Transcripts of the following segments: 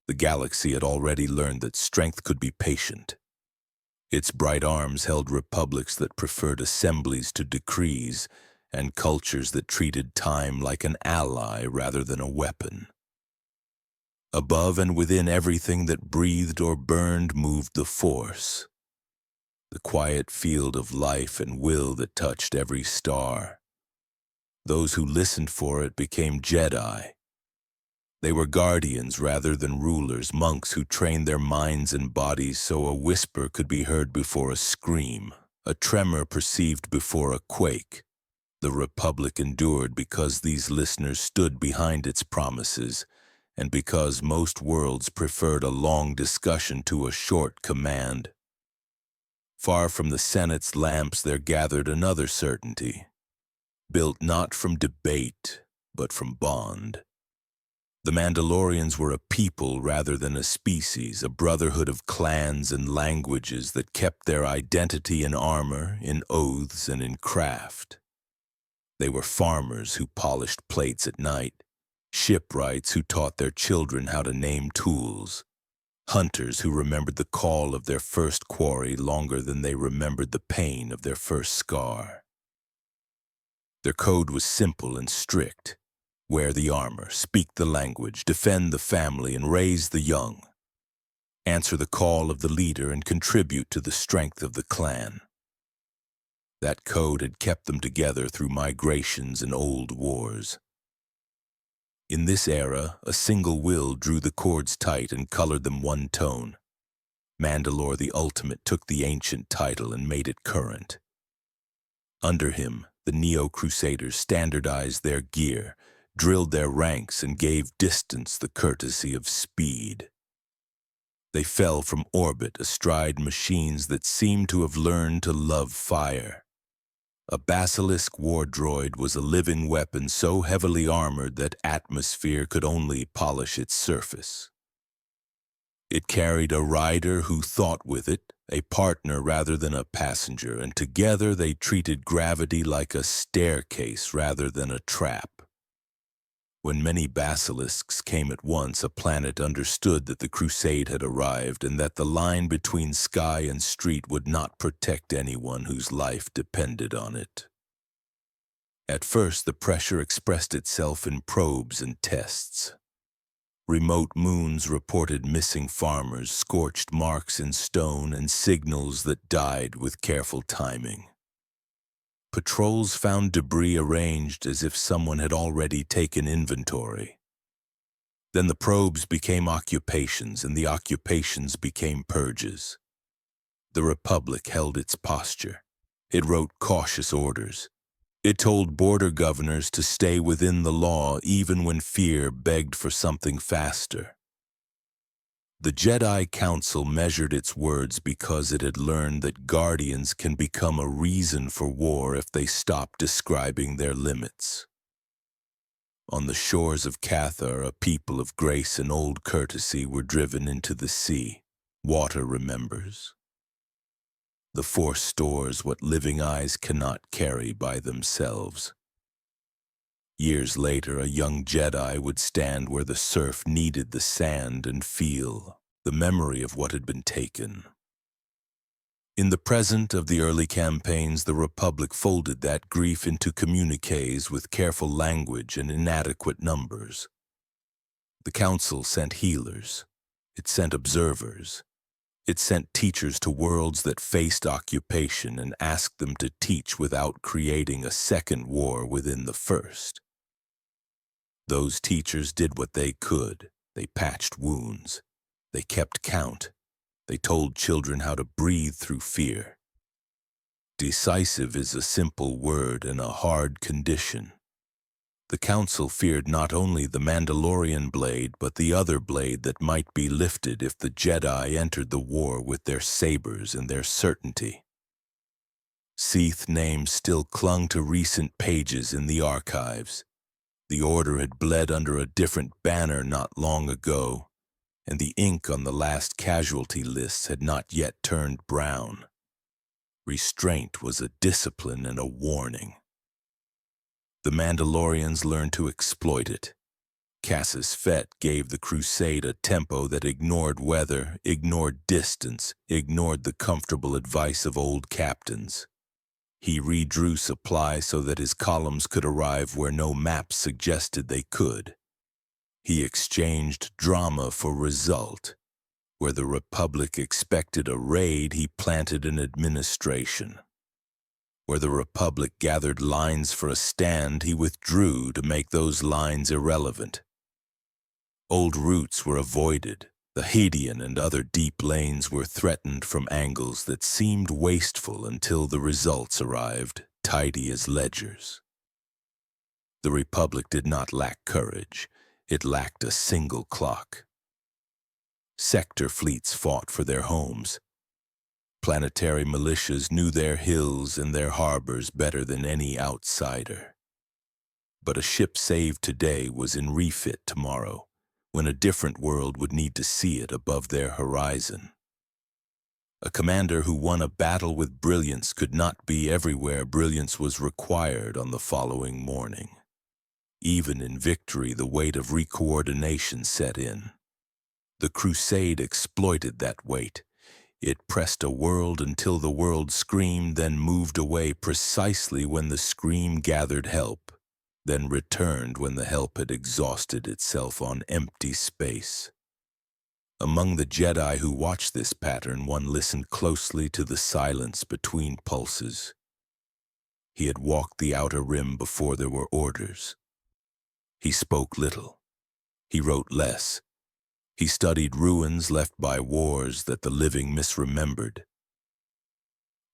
The galaxy had already learned that strength could be patient. Its bright arms held republics that preferred assemblies to decrees, and cultures that treated time like an ally rather than a weapon. Above and within everything that breathed or burned moved the Force, the quiet field of life and will that touched every star. Those who listened for it became Jedi. They were guardians rather than rulers, monks who trained their minds and bodies so a whisper could be heard before a scream, a tremor perceived before a quake. The Republic endured because these listeners stood behind its promises, and because most worlds preferred a long discussion to a short command. Far from the Senate's lamps there gathered another certainty, built not from debate, but from bond. The Mandalorians were a people rather than a species, a brotherhood of clans and languages that kept their identity in armor, in oaths, and in craft. They were farmers who polished plates at night, shipwrights who taught their children how to name tools, hunters who remembered the call of their first quarry longer than they remembered the pain of their first scar. Their code was simple and strict. Wear the armor, speak the language, defend the family, and raise the young. Answer the call of the leader and contribute to the strength of the clan. That code had kept them together through migrations and old wars. In this era, a single will drew the cords tight and colored them one tone. Mandalore the Ultimate took the ancient title and made it current. Under him, the Neo-Crusaders standardized their gear, drilled their ranks, and gave distance the courtesy of speed. They fell from orbit astride machines that seemed to have learned to love fire. A basilisk war droid was a living weapon so heavily armored that atmosphere could only polish its surface. It carried a rider who thought with it, a partner rather than a passenger, and together they treated gravity like a staircase rather than a trap. When many basilisks came at once, a planet understood that the crusade had arrived and that the line between sky and street would not protect anyone whose life depended on it. At first, the pressure expressed itself in probes and tests. Remote moons reported missing farmers, scorched marks in stone, and signals that died with careful timing. Patrols found debris arranged as if someone had already taken inventory. Then the probes became occupations, and the occupations became purges. The Republic held its posture. It wrote cautious orders. It told border governors to stay within the law even when fear begged for something faster. The Jedi Council measured its words because it had learned that guardians can become a reason for war if they stop describing their limits. On the shores of Cathar, a people of grace and old courtesy were driven into the sea. Water remembers. The Force stores what living eyes cannot carry by themselves. Years later, a young Jedi would stand where the surf kneaded the sand and feel the memory of what had been taken. In the present of the early campaigns, the Republic folded that grief into communiques with careful language and inadequate numbers. The Council sent healers. It sent observers. It sent teachers to worlds that faced occupation and asked them to teach without creating a second war within the first. Those teachers did what they could. They patched wounds. They kept count. They told children how to breathe through fear. Decisive is a simple word in a hard condition. The Council feared not only the Mandalorian blade, but the other blade that might be lifted if the Jedi entered the war with their sabers and their certainty. Sith names still clung to recent pages in the archives. The Order had bled under a different banner not long ago, and the ink on the last casualty lists had not yet turned brown. Restraint was a discipline and a warning. The Mandalorians learned to exploit it. Cassis Fett gave the crusade a tempo that ignored weather, ignored distance, ignored the comfortable advice of old captains. He redrew supply so that his columns could arrive where no maps suggested they could. He exchanged drama for result. Where the Republic expected a raid, he planted an administration. Where the Republic gathered lines for a stand, he withdrew to make those lines irrelevant. Old routes were avoided. The Hadean and other deep lanes were threatened from angles that seemed wasteful until the results arrived, tidy as ledgers. The Republic did not lack courage. It lacked a single clock. Sector fleets fought for their homes. Planetary militias knew their hills and their harbors better than any outsider. But a ship saved today was in refit tomorrow, when a different world would need to see it above their horizon. A commander who won a battle with brilliance could not be everywhere brilliance was required on the following morning. Even in victory, the weight of recoordination set in. The crusade exploited that weight. It pressed a world until the world screamed, then moved away precisely when the scream gathered help, then returned when the help had exhausted itself on empty space. Among the Jedi who watched this pattern, one listened closely to the silence between pulses. He had walked the outer rim before there were orders. He spoke little. He wrote less. He studied ruins left by wars that the living misremembered.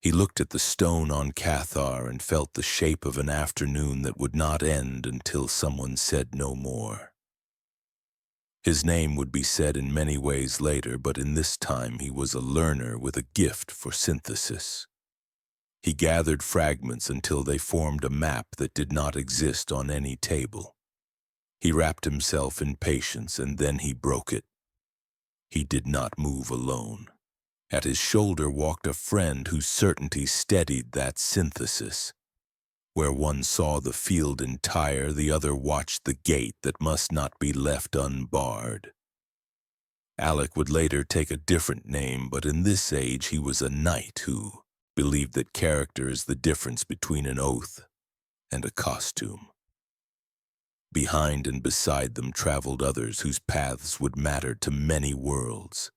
He looked at the stone on Cathar and felt the shape of an afternoon that would not end until someone said no more. His name would be said in many ways later, but in this time he was a learner with a gift for synthesis. He gathered fragments until they formed a map that did not exist on any table. He wrapped himself in patience, and then he broke it. He did not move alone. At his shoulder walked a friend whose certainty steadied that synthesis. Where one saw the field entire, the other watched the gate that must not be left unbarred. Alec would later take a different name, but in this age he was a knight who believed that character is the difference between an oath and a costume. Behind and beside them traveled others whose paths would matter to many worlds.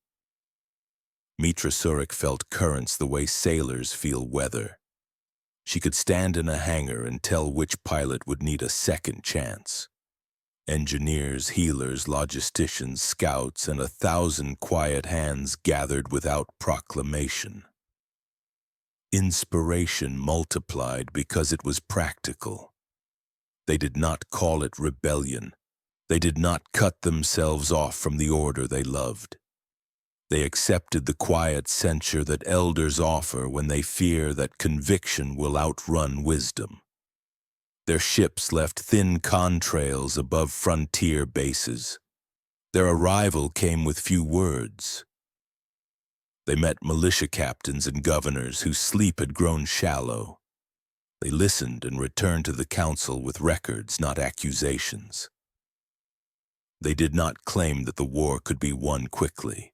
Mitra Surik felt currents the way sailors feel weather. She could stand in a hangar and tell which pilot would need a second chance. Engineers, healers, logisticians, scouts, and 1,000 quiet hands gathered without proclamation. Inspiration multiplied because it was practical. They did not call it rebellion. They did not cut themselves off from the order they loved. They accepted the quiet censure that elders offer when they fear that conviction will outrun wisdom. Their ships left thin contrails above frontier bases. Their arrival came with few words. They met militia captains and governors whose sleep had grown shallow. They listened and returned to the council with records, not accusations. They did not claim that the war could be won quickly.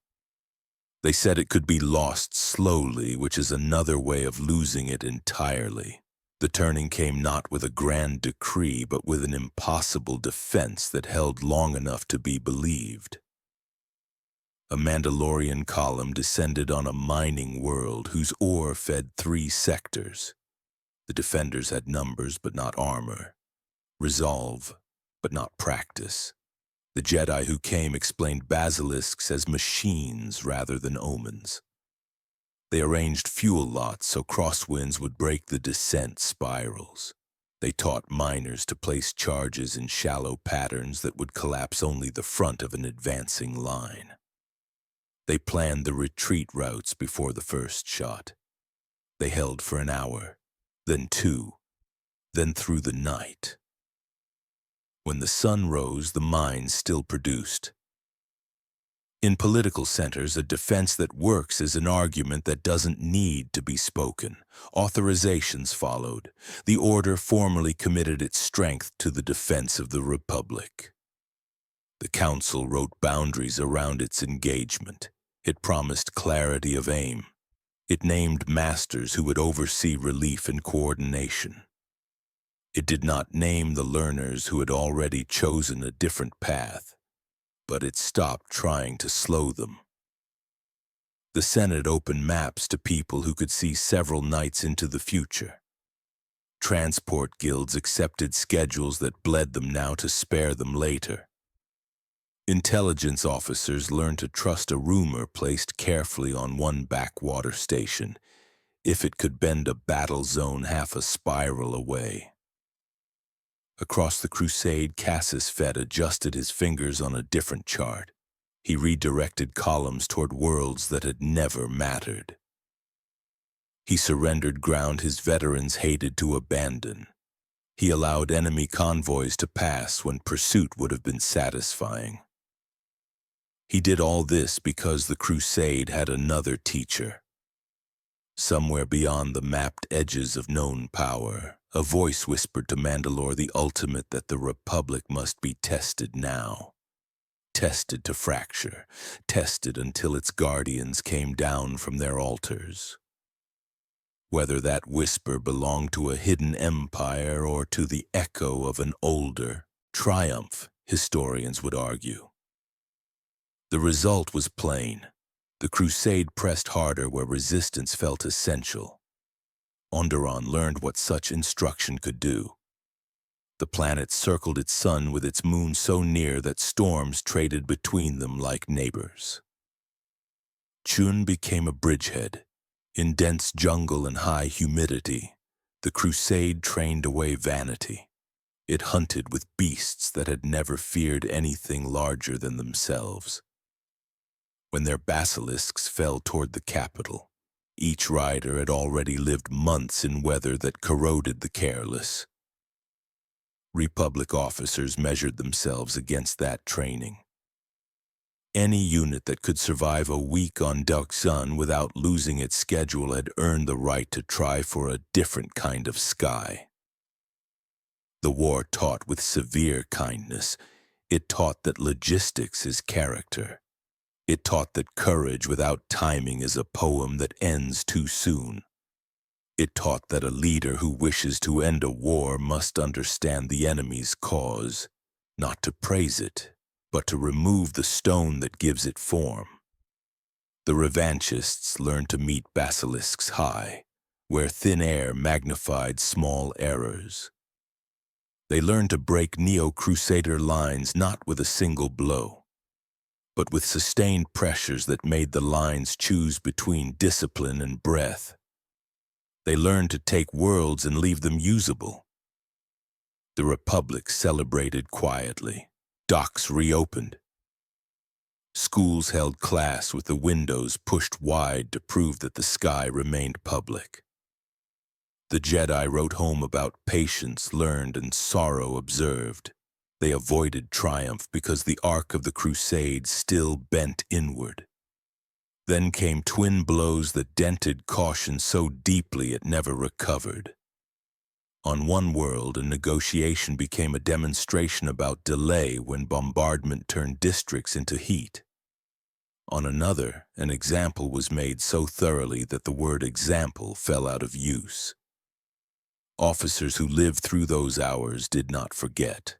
They said it could be lost slowly, which is another way of losing it entirely. The turning came not with a grand decree, but with an impossible defense that held long enough to be believed. A Mandalorian column descended on a mining world whose ore fed 3 sectors. The defenders had numbers but not armor, resolve but not practice. The Jedi who came explained basilisks as machines rather than omens. They arranged fuel lots so crosswinds would break the descent spirals. They taught miners to place charges in shallow patterns that would collapse only the front of an advancing line. They planned the retreat routes before the first shot. They held for an hour, then 2, then through the night. When the sun rose, the mines still produced. In political centers, a defense that works is an argument that doesn't need to be spoken. Authorizations followed. The order formally committed its strength to the defense of the Republic. The Council wrote boundaries around its engagement. It promised clarity of aim. It named masters who would oversee relief and coordination. It did not name the learners who had already chosen a different path, but it stopped trying to slow them. The Senate opened maps to people who could see several nights into the future. Transport guilds accepted schedules that bled them now to spare them later. Intelligence officers learned to trust a rumor placed carefully on one backwater station, if it could bend a battle zone half a spiral away. Across the crusade, Cassius Fed adjusted his fingers on a different chart. He redirected columns toward worlds that had never mattered. He surrendered ground his veterans hated to abandon. He allowed enemy convoys to pass when pursuit would have been satisfying. He did all this because the crusade had another teacher. Somewhere beyond the mapped edges of known power, a voice whispered to Mandalore the ultimate that the Republic must be tested now. Tested to fracture, tested until its guardians came down from their altars. Whether that whisper belonged to a hidden empire or to the echo of an older triumph, historians would argue. The result was plain. The crusade pressed harder where resistance felt essential. Onderon learned what such instruction could do. The planet circled its sun with its moon so near that storms traded between them like neighbors. Chun became a bridgehead. In dense jungle and high humidity, the crusade trained away vanity. It hunted with beasts that had never feared anything larger than themselves. When their basilisks fell toward the capital, each rider had already lived months in weather that corroded the careless. Republic officers measured themselves against that training. Any unit that could survive a week on Sun without losing its schedule had earned the right to try for a different kind of sky. The war taught with severe kindness. It taught that logistics is character. It taught that courage without timing is a poem that ends too soon. It taught that a leader who wishes to end a war must understand the enemy's cause, not to praise it, but to remove the stone that gives it form. The revanchists learned to meet basilisks high, where thin air magnified small errors. They learned to break Neo-Crusader lines not with a single blow, but with sustained pressures that made the lines choose between discipline and breath. They learned to take worlds and leave them usable. The Republic celebrated quietly. Docks reopened. Schools held class with the windows pushed wide to prove that the sky remained public. The Jedi wrote home about patience learned and sorrow observed. They avoided triumph because the arc of the crusade still bent inward. Then came twin blows that dented caution so deeply it never recovered. On one world, a negotiation became a demonstration about delay when bombardment turned districts into heat. On another, an example was made so thoroughly that the word example fell out of use. Officers who lived through those hours did not forget.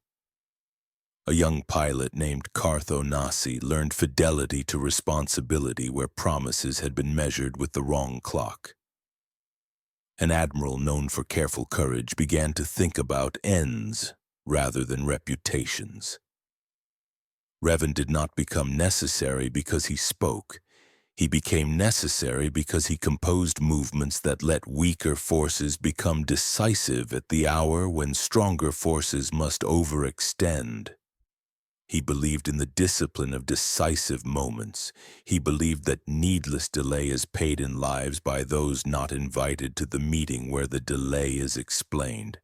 A young pilot named Cartho Nasi learned fidelity to responsibility where promises had been measured with the wrong clock. An admiral known for careful courage began to think about ends rather than reputations. Revan did not become necessary because he spoke. He became necessary because he composed movements that let weaker forces become decisive at the hour when stronger forces must overextend. He believed in the discipline of decisive moments. He believed that needless delay is paid in lives by those not invited to the meeting where the delay is explained.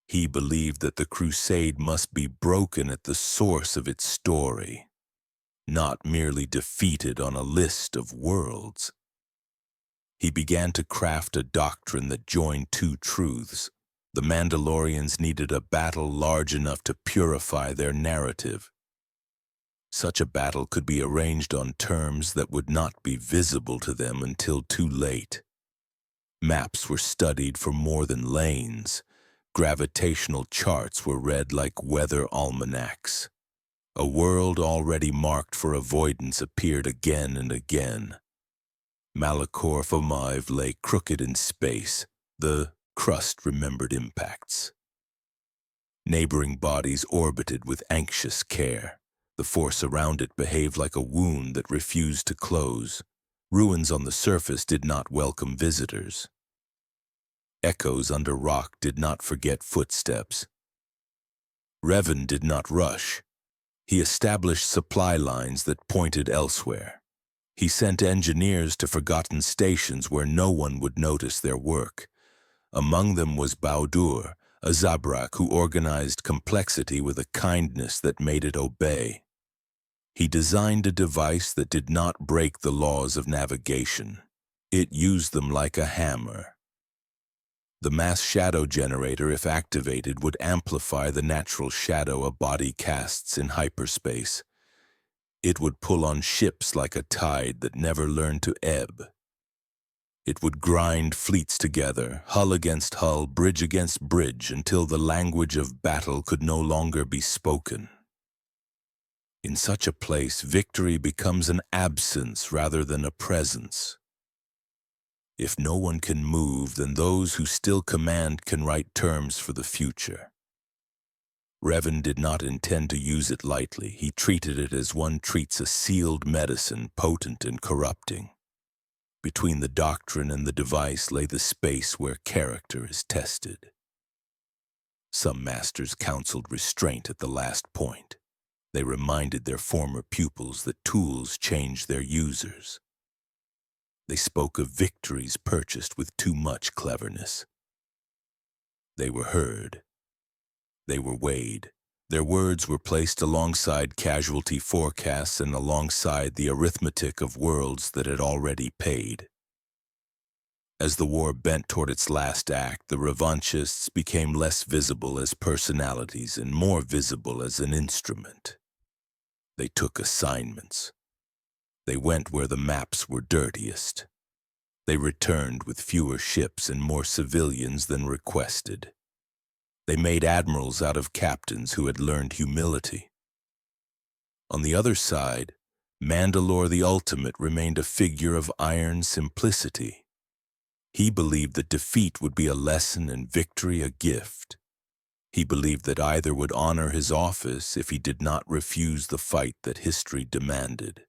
He believed that the crusade must be broken at the source of its story, not merely defeated on a list of worlds. He began to craft a doctrine that joined two truths. The Mandalorians needed a battle large enough to purify their narrative. Such a battle could be arranged on terms that would not be visible to them until too late. Maps were studied for more than lanes. Gravitational charts were read like weather almanacs. A world already marked for avoidance appeared again and again. Malachor V lay crooked in space. The crust remembered impacts. Neighboring bodies orbited with anxious care. The force around it behaved like a wound that refused to close. Ruins on the surface did not welcome visitors. Echoes under rock did not forget footsteps. Revan did not rush. He established supply lines that pointed elsewhere. He sent engineers to forgotten stations where no one would notice their work. Among them was Baudur, a Zabrak who organized complexity with a kindness that made it obey. He designed a device that did not break the laws of navigation. It used them like a hammer. The mass shadow generator, if activated, would amplify the natural shadow a body casts in hyperspace. It would pull on ships like a tide that never learned to ebb. It would grind fleets together, hull against hull, bridge against bridge, until the language of battle could no longer be spoken. In such a place, victory becomes an absence rather than a presence. If no one can move, then those who still command can write terms for the future. Revan did not intend to use it lightly. He treated it as one treats a sealed medicine, potent and corrupting. Between the doctrine and the device lay the space where character is tested. Some masters counseled restraint at the last point. They reminded their former pupils that tools change their users. They spoke of victories purchased with too much cleverness. They were heard. They were weighed. Their words were placed alongside casualty forecasts and alongside the arithmetic of worlds that had already paid. As the war bent toward its last act, the revanchists became less visible as personalities and more visible as an instrument. They took assignments. They went where the maps were dirtiest. They returned with fewer ships and more civilians than requested. They made admirals out of captains who had learned humility. On the other side, Mandalore the Ultimate remained a figure of iron simplicity. He believed that defeat would be a lesson and victory a gift. He believed that either would honor his office if he did not refuse the fight that history demanded.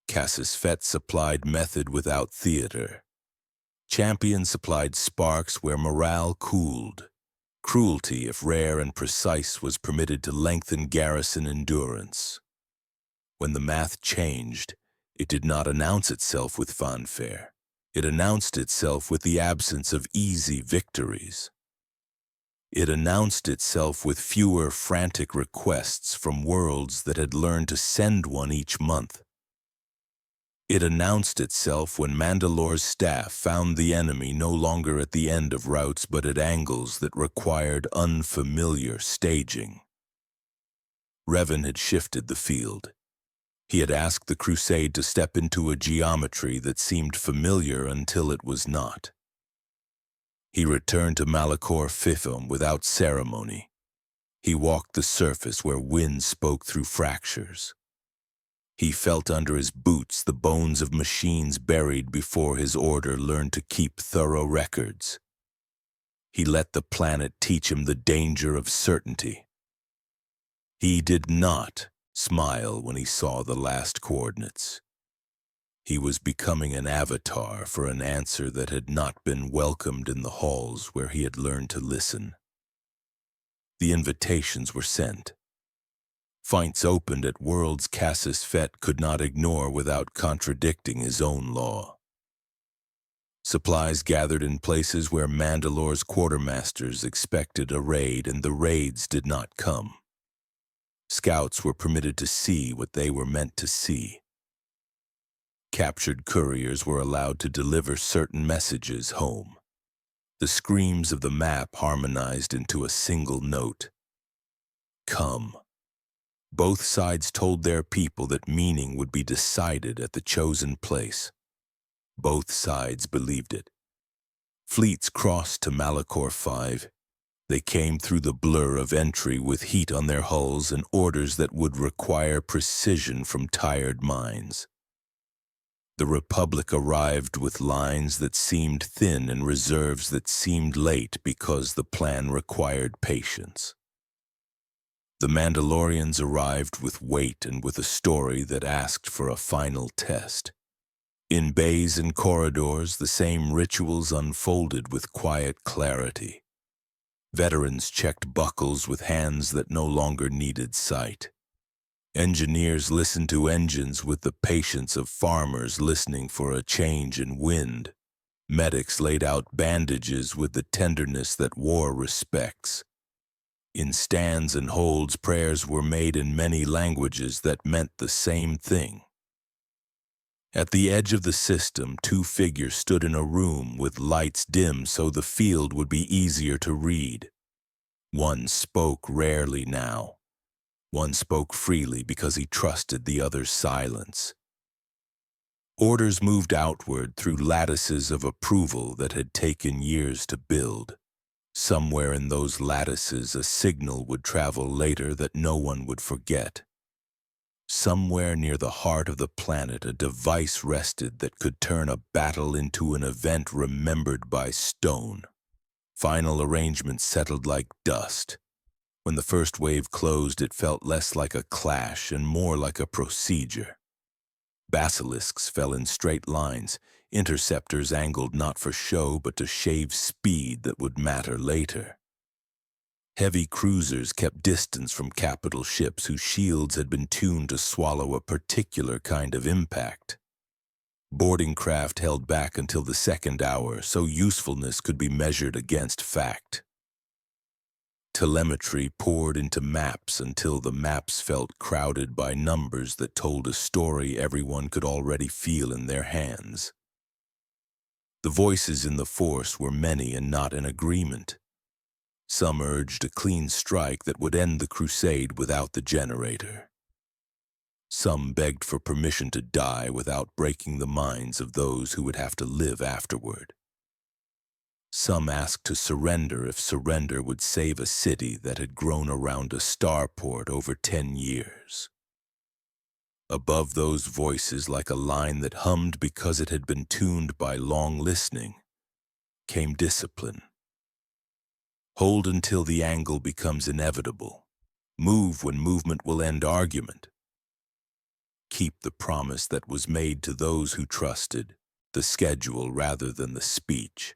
Cassis Fett supplied method without theater. Champion supplied sparks where morale cooled. Cruelty, if rare and precise, was permitted to lengthen garrison endurance. When the math changed, it did not announce itself with fanfare. It announced itself with the absence of easy victories. It announced itself with fewer frantic requests from worlds that had learned to send one each month. It announced itself when Mandalore's staff found the enemy no longer at the end of routes but at angles that required unfamiliar staging. Revan had shifted the field. He had asked the crusade to step into a geometry that seemed familiar until it was not. He returned to Malachor V without ceremony. He walked the surface where wind spoke through fractures. He felt under his boots the bones of machines buried before his order learned to keep thorough records. He let the planet teach him the danger of certainty. He did not smile when he saw the last coordinates. He was becoming an avatar for an answer that had not been welcomed in the halls where he had learned to listen. The invitations were sent. Fights opened at worlds Cassis Fett could not ignore without contradicting his own law. Supplies gathered in places where Mandalore's quartermasters expected a raid, and the raids did not come. Scouts were permitted to see what they were meant to see. Captured couriers were allowed to deliver certain messages home. The screams of the map harmonized into a single note. Come. Both sides told their people that meaning would be decided at the chosen place. Both sides believed it. Fleets crossed to Malachor V. They came through the blur of entry with heat on their hulls and orders that would require precision from tired minds. The Republic arrived with lines that seemed thin and reserves that seemed late because the plan required patience. The Mandalorians arrived with weight and with a story that asked for a final test. In bays and corridors, the same rituals unfolded with quiet clarity. Veterans checked buckles with hands that no longer needed sight. Engineers listened to engines with the patience of farmers listening for a change in wind. Medics laid out bandages with the tenderness that war respects. In stands and holds, prayers were made in many languages that meant the same thing. At the edge of the system, two figures stood in a room with lights dim so the field would be easier to read. One spoke rarely now. One spoke freely because he trusted the other's silence. Orders moved outward through lattices of approval that had taken years to build. Somewhere in those lattices, a signal would travel later that no one would forget. Somewhere near the heart of the planet, a device rested that could turn a battle into an event remembered by stone. Final arrangements settled like dust. When the first wave closed, it felt less like a clash and more like a procedure. Basilisks fell in straight lines, interceptors angled not for show but to shave speed that would matter later. Heavy cruisers kept distance from capital ships whose shields had been tuned to swallow a particular kind of impact. Boarding craft held back until the second hour so usefulness could be measured against fact. Telemetry poured into maps until the maps felt crowded by numbers that told a story everyone could already feel in their hands. The voices in the Force were many and not in agreement. Some urged a clean strike that would end the crusade without the generator. Some begged for permission to die without breaking the minds of those who would have to live afterward. Some asked to surrender if surrender would save a city that had grown around a starport over 10 years. Above those voices, like a line that hummed because it had been tuned by long listening, came discipline. Hold until the angle becomes inevitable. Move when movement will end argument. Keep the promise that was made to those who trusted, the schedule rather than the speech.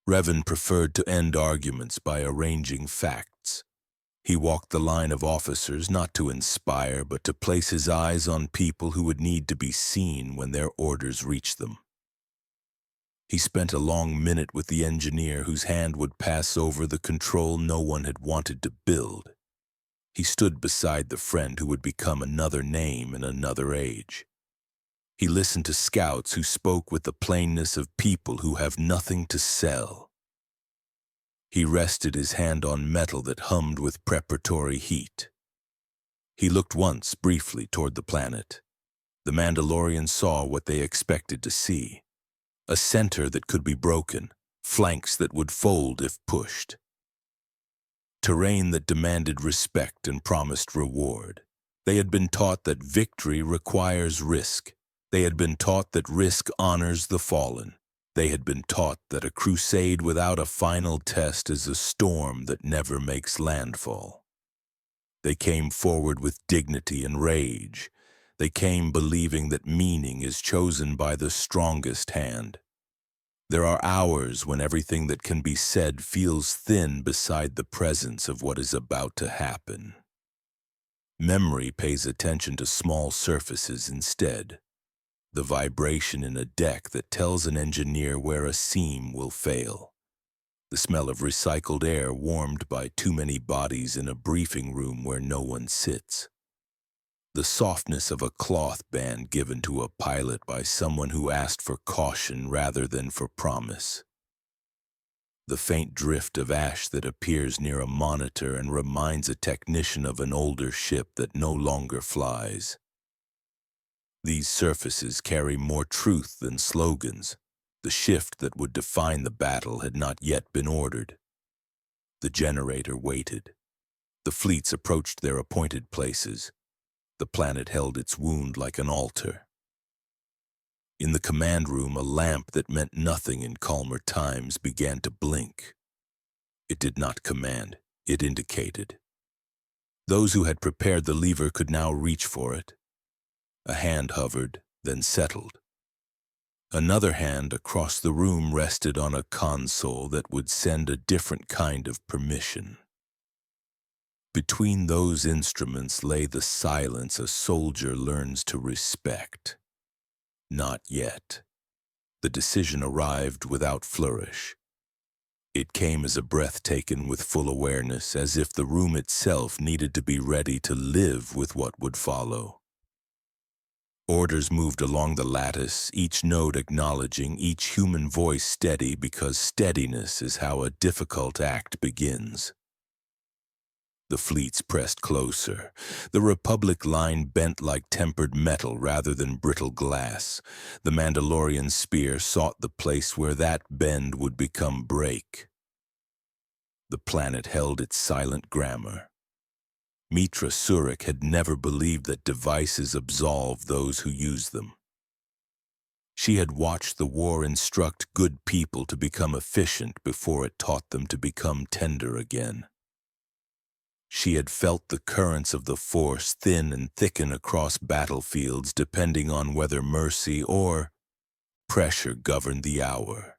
Revan preferred to end arguments by arranging facts. He walked the line of officers not to inspire but to place his eyes on people who would need to be seen when their orders reached them. He spent a long minute with the engineer whose hand would pass over the control no one had wanted to build. He stood beside the friend who would become another name in another age. He listened to scouts who spoke with the plainness of people who have nothing to sell. He rested his hand on metal that hummed with preparatory heat. He looked once briefly toward the planet. The Mandalorians saw what they expected to see. A center that could be broken, flanks that would fold if pushed. Terrain that demanded respect and promised reward. They had been taught that victory requires risk. They had been taught that risk honors the fallen. They had been taught that a crusade without a final test is a storm that never makes landfall. They came forward with dignity and rage. They came believing that meaning is chosen by the strongest hand. There are hours when everything that can be said feels thin beside the presence of what is about to happen. Memory pays attention to small surfaces instead. The vibration in a deck that tells an engineer where a seam will fail. The smell of recycled air warmed by too many bodies in a briefing room where no one sits. The softness of a cloth band given to a pilot by someone who asked for caution rather than for promise. the faint drift of ash that appears near a monitor and reminds a technician of an older ship that no longer flies. These surfaces carry more truth than slogans. The shift that would define the battle had not yet been ordered. The generator waited. The fleets approached their appointed places. The planet held its wound like an altar. In the command room, a lamp that meant nothing in calmer times began to blink. It did not command, it indicated. Those who had prepared the lever could now reach for it. A hand hovered, then settled. Another hand across the room rested on a console that would send a different kind of permission. Between those instruments lay the silence a soldier learns to respect. Not yet. The decision arrived without flourish. It came as a breath taken with full awareness, as if the room itself needed to be ready to live with what would follow. Orders moved along the lattice, each node acknowledging, each human voice steady, because steadiness is how a difficult act begins. The fleets pressed closer. The Republic line bent like tempered metal rather than brittle glass. The Mandalorian spear sought the place where that bend would become break. The planet held its silent grammar. Mitra Surik had never believed that devices absolve those who use them. She had watched the war instruct good people to become efficient before it taught them to become tender again. She had felt the currents of the Force thin and thicken across battlefields depending on whether mercy or pressure governed the hour.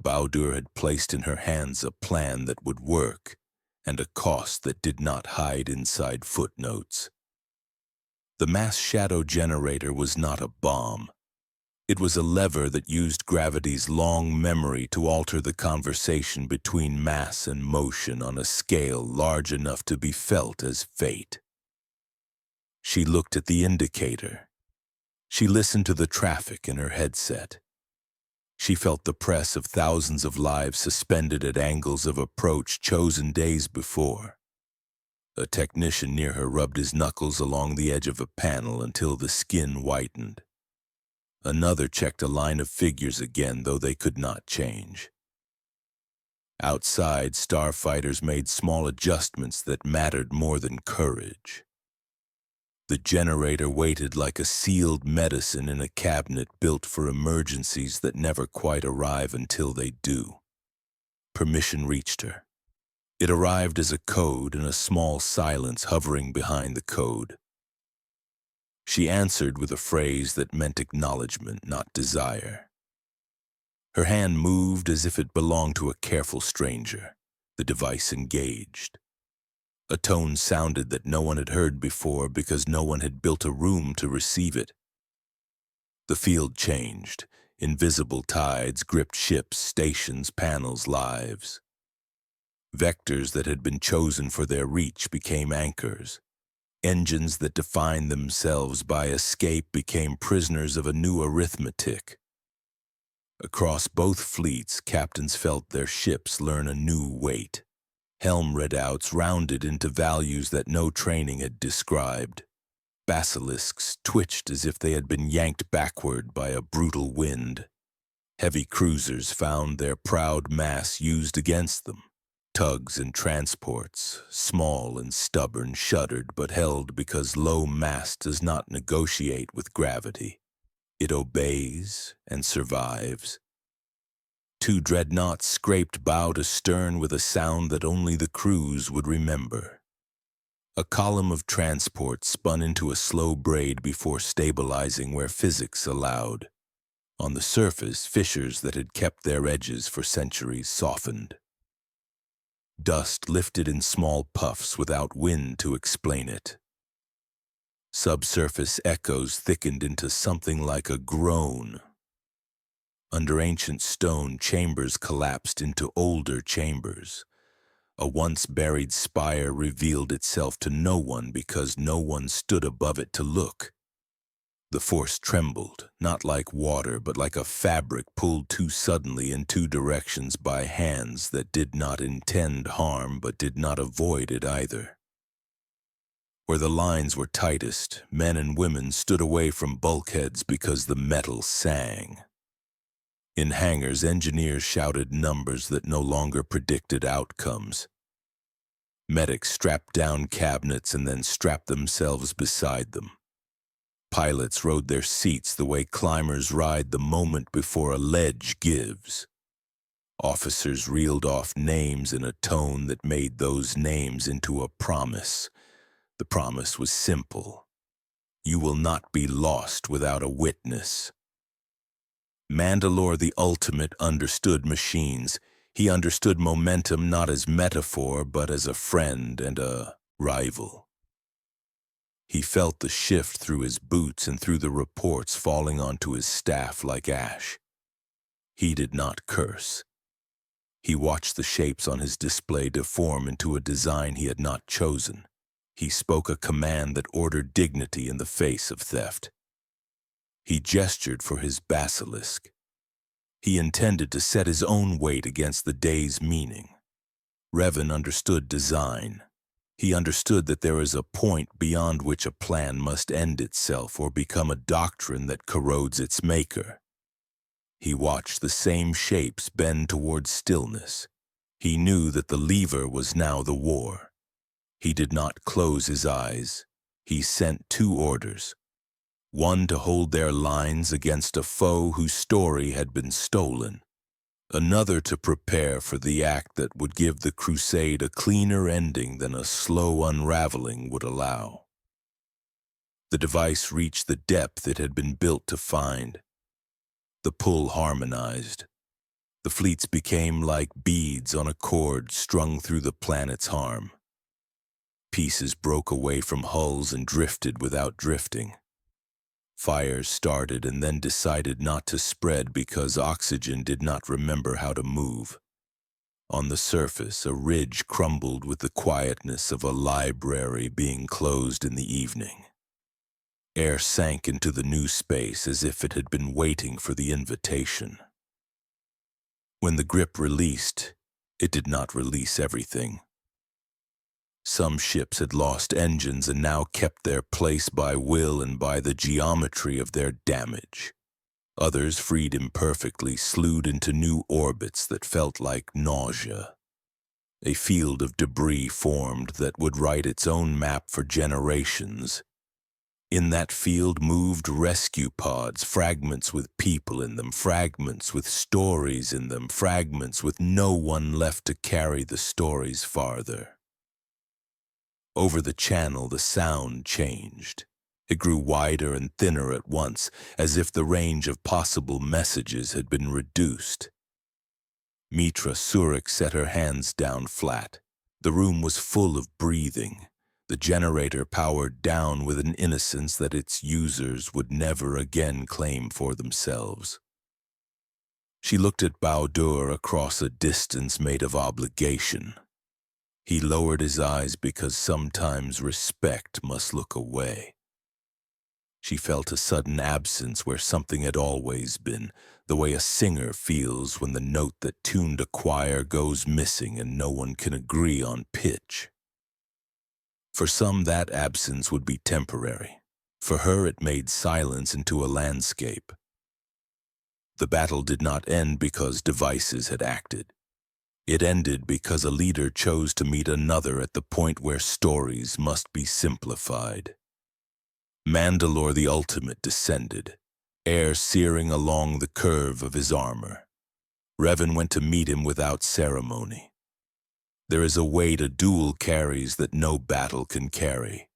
Baudur had placed in her hands a plan that would work, and a cost that did not hide inside footnotes. The mass shadow generator was not a bomb. It was a lever that used gravity's long memory to alter the conversation between mass and motion on a scale large enough to be felt as fate. She looked at the indicator. She listened to the traffic in her headset. She felt the press of thousands of lives suspended at angles of approach chosen days before. A technician near her rubbed his knuckles along the edge of a panel until the skin whitened. Another checked a line of figures again, though they could not change. Outside, starfighters made small adjustments that mattered more than courage. The generator waited like a sealed medicine in a cabinet built for emergencies that never quite arrive until they do. Permission reached her. It arrived as a code and a small silence hovering behind the code. She answered with a phrase that meant acknowledgement, not desire. Her hand moved as if it belonged to a careful stranger. The device engaged. A tone sounded that no one had heard before because no one had built a room to receive it. The field changed. Invisible tides gripped ships, stations, panels, lives. Vectors that had been chosen for their reach became anchors. Engines that defined themselves by escape became prisoners of a new arithmetic. Across both fleets, captains felt their ships learn a new weight. Helm readouts rounded into values that no training had described. Basilisks twitched as if they had been yanked backward by a brutal wind. Heavy cruisers found their proud mass used against them. Tugs and transports, small and stubborn, shuddered but held because low mass does not negotiate with gravity. It obeys and survives. Two dreadnoughts scraped bow to stern with a sound that only the crews would remember. A column of transport spun into a slow braid before stabilizing where physics allowed. On the surface, fissures that had kept their edges for centuries softened. Dust lifted in small puffs without wind to explain it. Subsurface echoes thickened into something like a groan. Under ancient stone, chambers collapsed into older chambers. A once buried spire revealed itself to no one because no one stood above it to look. The force trembled, not like water, but like a fabric pulled too suddenly in two directions by hands that did not intend harm but did not avoid it either. Where the lines were tightest, men and women stood away from bulkheads because the metal sang. In hangars, engineers shouted numbers that no longer predicted outcomes. Medics strapped down cabinets and then strapped themselves beside them. Pilots rode their seats the way climbers ride the moment before a ledge gives. Officers reeled off names in a tone that made those names into a promise. The promise was simple. You will not be lost without a witness. Mandalore the Ultimate understood machines. He understood momentum not as metaphor, but as a friend and a rival. He felt the shift through his boots and through the reports falling onto his staff like ash. He did not curse. He watched the shapes on his display deform into a design he had not chosen. He spoke a command that ordered dignity in the face of theft. He gestured for his basilisk. He intended to set his own weight against the day's meaning. Revan understood design. He understood that there is a point beyond which a plan must end itself or become a doctrine that corrodes its maker. He watched the same shapes bend towards stillness. He knew that the lever was now the war. He did not close his eyes. He sent two orders. One to hold their lines against a foe whose story had been stolen. Another to prepare for the act that would give the crusade a cleaner ending than a slow unraveling would allow. The device reached the depth it had been built to find. The pull harmonized. The fleets became like beads on a cord strung through the planet's harm. Pieces broke away from hulls and drifted without drifting. Fires started and then decided not to spread because oxygen did not remember how to move. On the surface, a ridge crumbled with the quietness of a library being closed in the evening. Air sank into the new space as if it had been waiting for the invitation. When the grip released, it did not release everything. Some ships had lost engines and now kept their place by will and by the geometry of their damage. Others, freed imperfectly, slewed into new orbits that felt like nausea. A field of debris formed that would write its own map for generations. In that field moved rescue pods, fragments with people in them, fragments with stories in them, fragments with no one left to carry the stories farther. Over the channel, the sound changed. It grew wider and thinner at once, as if the range of possible messages had been reduced. Mitra Surik set her hands down flat. The room was full of breathing, the generator powered down with an innocence that its users would never again claim for themselves. She looked at Baudur across a distance made of obligation. He lowered his eyes because sometimes respect must look away. She felt a sudden absence where something had always been, the way a singer feels when the note that tuned a choir goes missing and no one can agree on pitch. For some, that absence would be temporary. For her, it made silence into a landscape. The battle did not end because devices had acted. It ended because a leader chose to meet another at the point where stories must be simplified. Mandalore the Ultimate descended, air searing along the curve of his armor. Revan went to meet him without ceremony. There is a weight a duel carries that no battle can carry.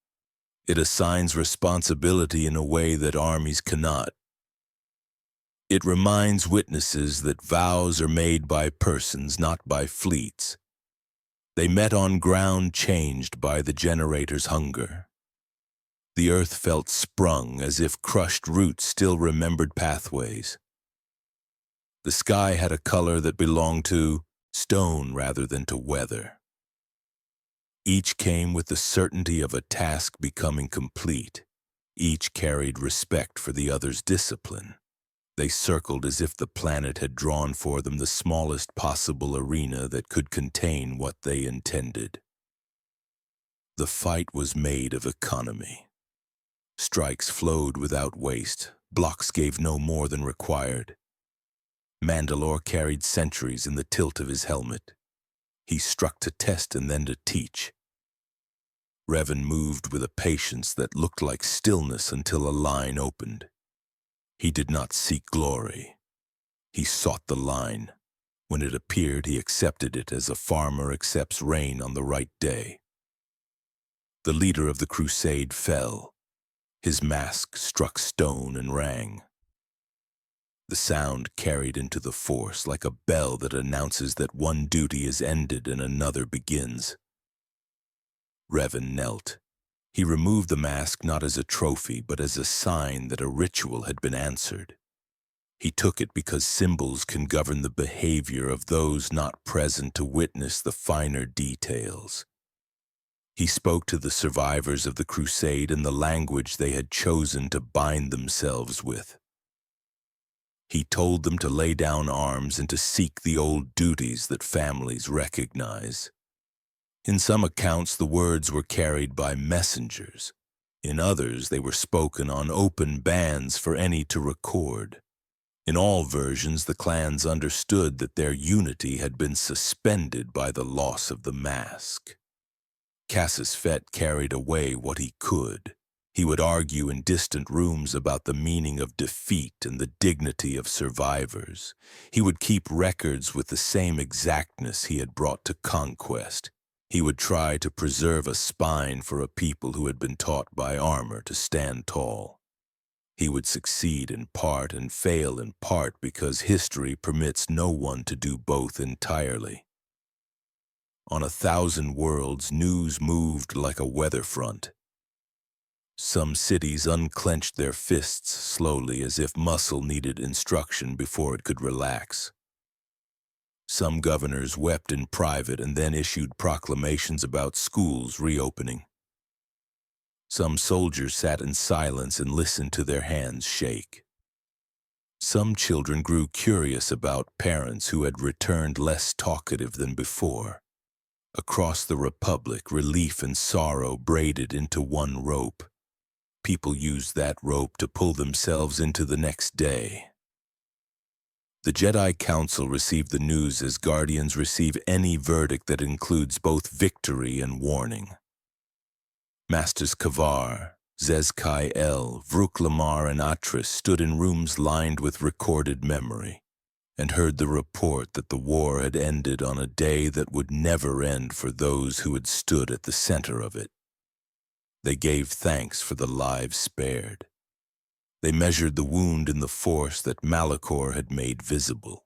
It assigns responsibility in a way that armies cannot. It reminds witnesses that vows are made by persons, not by fleets. They met on ground changed by the generator's hunger. The earth felt sprung as if crushed roots still remembered pathways. The sky had a color that belonged to stone rather than to weather. Each came with the certainty of a task becoming complete. Each carried respect for the other's discipline. They circled as if the planet had drawn for them the smallest possible arena that could contain what they intended. The fight was made of economy. Strikes flowed without waste. Blocks gave no more than required. Mandalore carried sentries in the tilt of his helmet. He struck to test and then to teach. Revan moved with a patience that looked like stillness until a line opened. He did not seek glory. He sought the line. When it appeared, he accepted it as a farmer accepts rain on the right day. The leader of the crusade fell. His mask struck stone and rang. The sound carried into the force like a bell that announces that one duty is ended and another begins. Revan knelt. He removed the mask not as a trophy, but as a sign that a ritual had been answered. He took it because symbols can govern the behavior of those not present to witness the finer details. He spoke to the survivors of the crusade in the language they had chosen to bind themselves with. He told them to lay down arms and to seek the old duties that families recognize. In some accounts, the words were carried by messengers. In others, they were spoken on open bands for any to record. In all versions, the clans understood that their unity had been suspended by the loss of the mask. Cassius Fett carried away what he could. He would argue in distant rooms about the meaning of defeat and the dignity of survivors. He would keep records with the same exactness he had brought to conquest. He would try to preserve a spine for a people who had been taught by armor to stand tall. He would succeed in part and fail in part because history permits no one to do both entirely. On 1,000 worlds, news moved like a weather front. Some cities unclenched their fists slowly as if muscle needed instruction before it could relax. Some governors wept in private and then issued proclamations about schools reopening. Some soldiers sat in silence and listened to their hands shake. Some children grew curious about parents who had returned less talkative than before. Across the Republic, relief and sorrow braided into one rope. People used that rope to pull themselves into the next day. The Jedi Council received the news as Guardians receive any verdict that includes both victory and warning. Masters Kavar, Zez-Kai-El, Vruk-Lamar, and Atris stood in rooms lined with recorded memory and heard the report that the war had ended on a day that would never end for those who had stood at the center of it. They gave thanks for the lives spared. They measured the wound in the force that Malachor had made visible.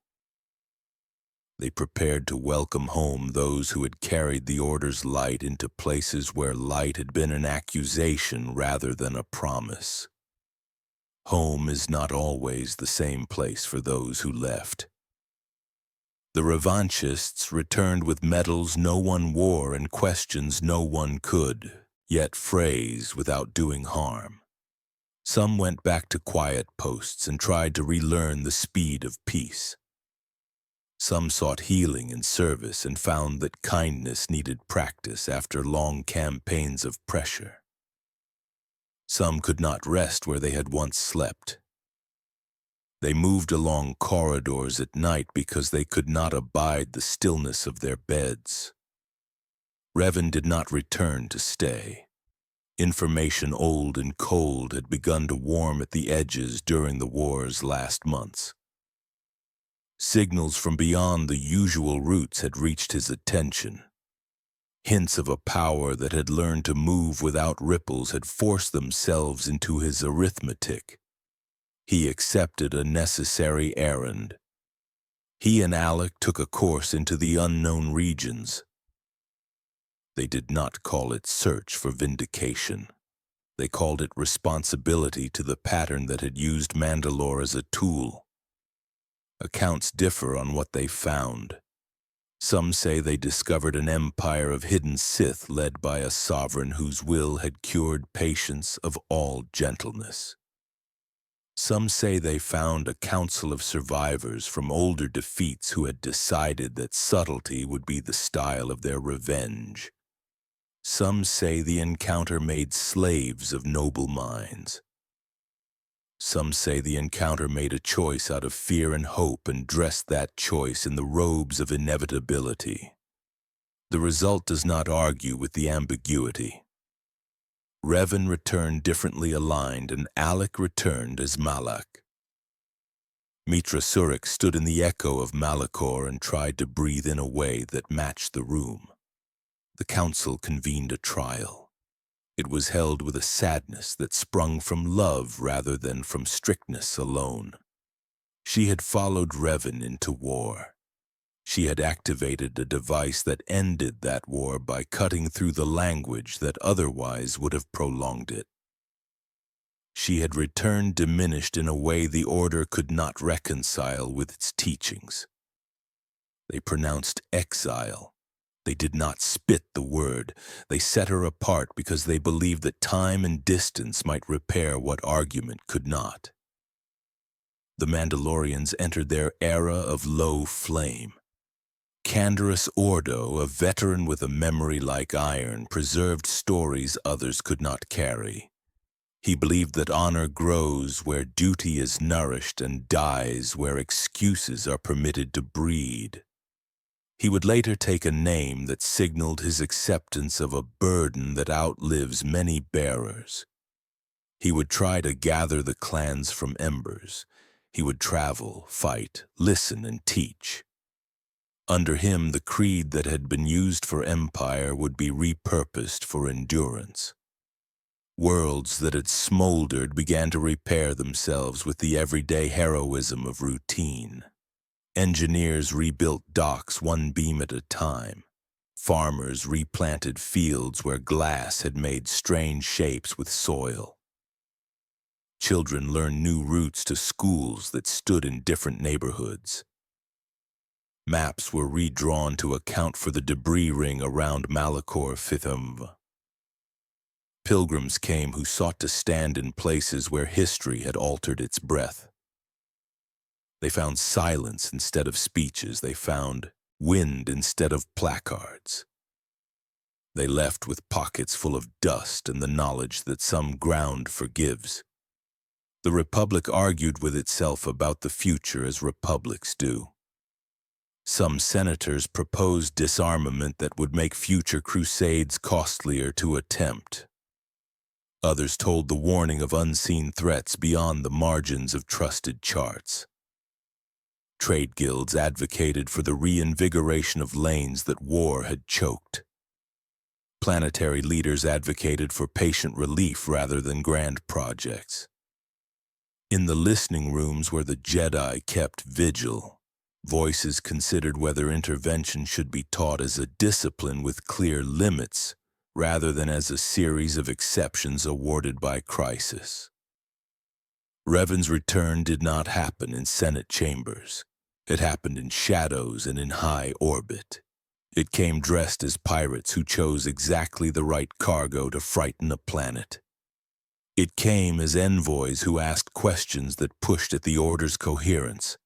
They prepared to welcome home those who had carried the Order's light into places where light had been an accusation rather than a promise. Home is not always the same place for those who left. The revanchists returned with medals no one wore and questions no one could, yet phrase without doing harm. Some went back to quiet posts and tried to relearn the speed of peace. Some sought healing and service and found that kindness needed practice after long campaigns of pressure. Some could not rest where they had once slept. They moved along corridors at night because they could not abide the stillness of their beds. Revan did not return to stay. Information old and cold had begun to warm at the edges during the war's last months. Signals from beyond the usual routes had reached his attention. Hints of a power that had learned to move without ripples had forced themselves into his arithmetic. He accepted a necessary errand. He and Alec took a course into the unknown regions. They did not call it search for vindication. They called it responsibility to the pattern that had used Mandalore as a tool. Accounts differ on what they found. Some say they discovered an empire of hidden Sith led by a sovereign whose will had cured patience of all gentleness. Some say they found a council of survivors from older defeats who had decided that subtlety would be the style of their revenge. Some say the encounter made slaves of noble minds. Some say the encounter made a choice out of fear and hope and dressed that choice in the robes of inevitability. The result does not argue with the ambiguity. Revan returned differently aligned, and Alec returned as Malak. Mitra Surik stood in the echo of Malachor and tried to breathe in a way that matched the room. The council convened a trial. It was held with a sadness that sprung from love rather than from strictness alone. She had followed Revan into war. She had activated a device that ended that war by cutting through the language that otherwise would have prolonged it. She had returned diminished in a way the Order could not reconcile with its teachings. They pronounced exile. They did not spit the word. They set her apart because they believed that time and distance might repair what argument could not. The Mandalorians entered their era of low flame. Canderous Ordo, a veteran with a memory like iron, preserved stories others could not carry. He believed that honor grows where duty is nourished and dies where excuses are permitted to breed. He would later take a name that signaled his acceptance of a burden that outlives many bearers. He would try to gather the clans from embers. He would travel, fight, listen, and teach. Under him, the creed that had been used for empire would be repurposed for endurance. Worlds that had smoldered began to repair themselves with the everyday heroism of routine. Engineers rebuilt docks one beam at a time. Farmers replanted fields where glass had made strange shapes with soil. Children learned new routes to schools that stood in different neighborhoods. Maps were redrawn to account for the debris ring around Malachor V. Pilgrims came who sought to stand in places where history had altered its breath. They found silence instead of speeches. They found wind instead of placards. They left with pockets full of dust and the knowledge that some ground forgives. The Republic argued with itself about the future as republics do. Some senators proposed disarmament that would make future crusades costlier to attempt. Others told the warning of unseen threats beyond the margins of trusted charts. Trade guilds advocated for the reinvigoration of lanes that war had choked. Planetary leaders advocated for patient relief rather than grand projects. In the listening rooms where the Jedi kept vigil, voices considered whether intervention should be taught as a discipline with clear limits rather than as a series of exceptions awarded by crisis. Revan's return did not happen in Senate chambers. It happened in shadows and in high orbit. It came dressed as pirates who chose exactly the right cargo to frighten a planet. It came as envoys who asked questions that pushed at the Order's coherence.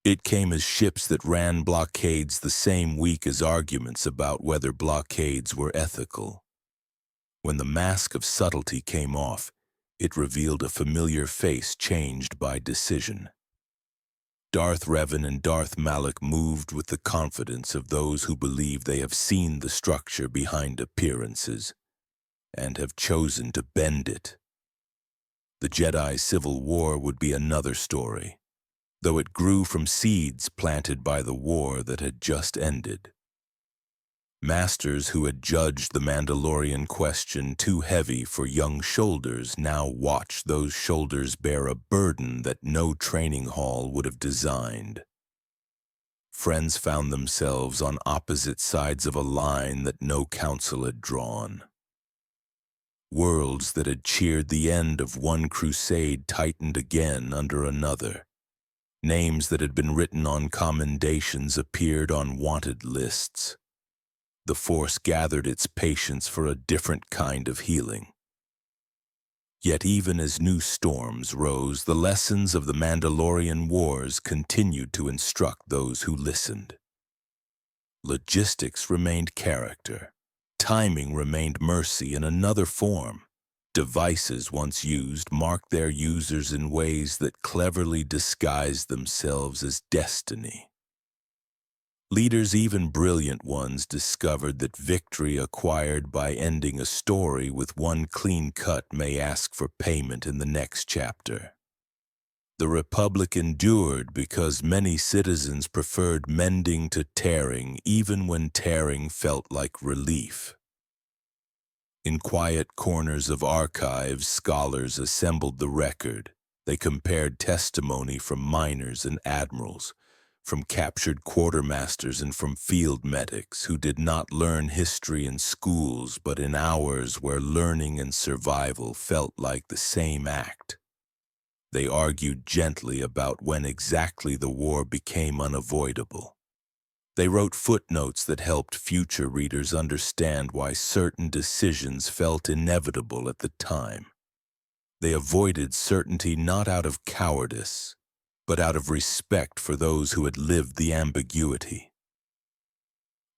It came as ships that ran blockades the same week as arguments about whether blockades were ethical. When the mask of subtlety came off, it revealed a familiar face changed by decision. Darth Revan and Darth Malak moved with the confidence of those who believe they have seen the structure behind appearances and have chosen to bend it. The Jedi Civil War would be another story, though it grew from seeds planted by the war that had just ended. Masters who had judged the Mandalorian question too heavy for young shoulders now watched those shoulders bear a burden that no training hall would have designed. Friends found themselves on opposite sides of a line that no council had drawn. Worlds that had cheered the end of one crusade tightened again under another. Names that had been written on commendations appeared on wanted lists. The Force gathered its patience for a different kind of healing. Yet even as new storms rose, the lessons of the Mandalorian Wars continued to instruct those who listened. Logistics remained character. Timing remained mercy in another form. Devices once used marked their users in ways that cleverly disguised themselves as destiny. Leaders, even brilliant ones, discovered that victory acquired by ending a story with one clean cut may ask for payment in the next chapter. The Republic endured because many citizens preferred mending to tearing, even when tearing felt like relief. In quiet corners of archives, scholars assembled the record. They compared testimony from miners and admirals, from captured quartermasters and from field medics who did not learn history in schools but in hours where learning and survival felt like the same act. They argued gently about when exactly the war became unavoidable. They wrote footnotes that helped future readers understand why certain decisions felt inevitable at the time. They avoided certainty not out of cowardice, but out of respect for those who had lived the ambiguity.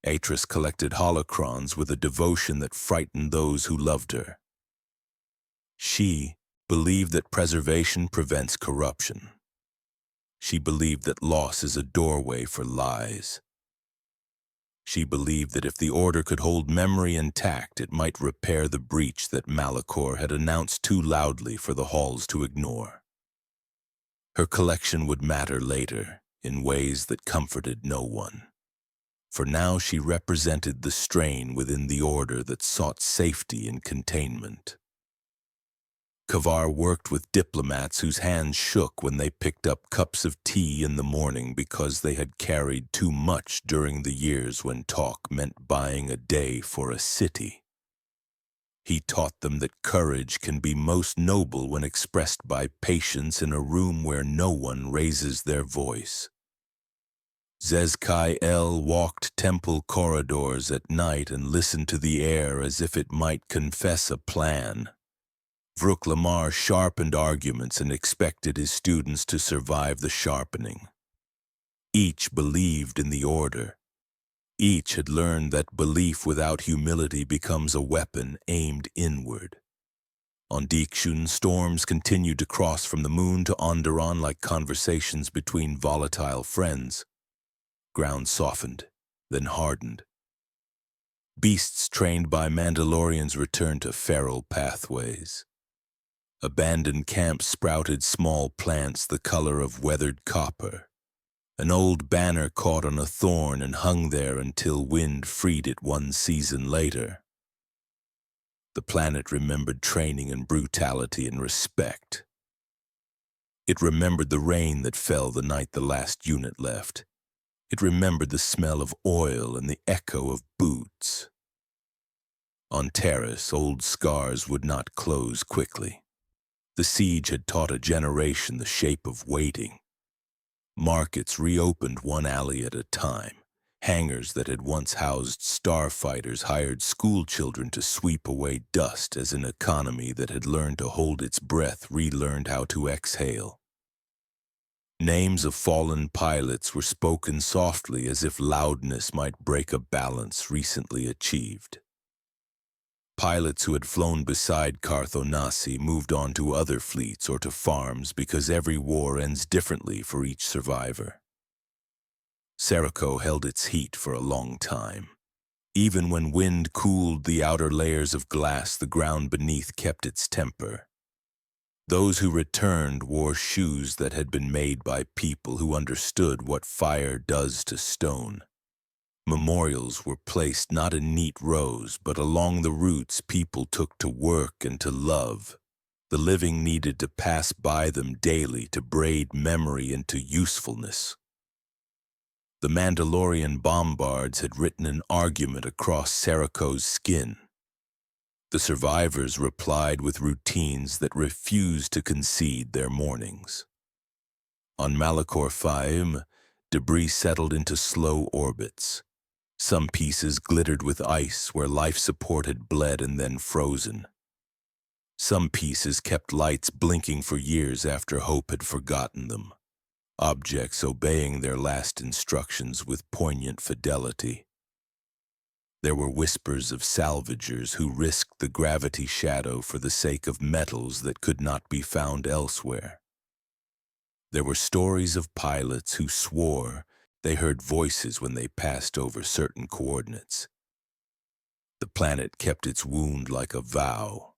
Atris collected holocrons with a devotion that frightened those who loved her. She believed that preservation prevents corruption. She believed that loss is a doorway for lies. She believed that if the Order could hold memory intact, it might repair the breach that Malachor had announced too loudly for the halls to ignore. Her collection would matter later, in ways that comforted no one. For now she represented the strain within the Order that sought safety and containment. Kavar worked with diplomats whose hands shook when they picked up cups of tea in the morning because they had carried too much during the years when talk meant buying a day for a city. He taught them that courage can be most noble when expressed by patience in a room where no one raises their voice. Zezkai-El walked temple corridors at night and listened to the air as if it might confess a plan. Vrook Lamar sharpened arguments and expected his students to survive the sharpening. Each believed in the Order. Each had learned that belief without humility becomes a weapon aimed inward. On Deekshun, storms continued to cross from the moon to Onderon like conversations between volatile friends. Ground softened, then hardened. Beasts trained by Mandalorians returned to feral pathways. Abandoned camps sprouted small plants the color of weathered copper. An old banner caught on a thorn and hung there until wind freed it one season later. The planet remembered training and brutality and respect. It remembered the rain that fell the night the last unit left. It remembered the smell of oil and the echo of boots. On Terrace, old scars would not close quickly. The siege had taught a generation the shape of waiting. Markets reopened one alley at a time. Hangars that had once housed starfighters hired school children to sweep away dust as an economy that had learned to hold its breath relearned how to exhale. Names of fallen pilots were spoken softly as if loudness might break a balance recently achieved. Pilots who had flown beside Carthonasi moved on to other fleets or to farms because every war ends differently for each survivor. Seriko held its heat for a long time. Even when wind cooled the outer layers of glass, the ground beneath kept its temper. Those who returned wore shoes that had been made by people who understood what fire does to stone. Memorials were placed not in neat rows, but along the routes people took to work and to love. The living needed to pass by them daily to braid memory into usefulness. The Mandalorian bombards had written an argument across Seriko's skin. The survivors replied with routines that refused to concede their mornings. On Malachor V, debris settled into slow orbits. Some pieces glittered with ice where life support had bled and then frozen. Some pieces kept lights blinking for years after hope had forgotten them, objects obeying their last instructions with poignant fidelity. There were whispers of salvagers who risked the gravity shadow for the sake of metals that could not be found elsewhere. There were stories of pilots who swore they heard voices when they passed over certain coordinates. The planet kept its wound like a vow.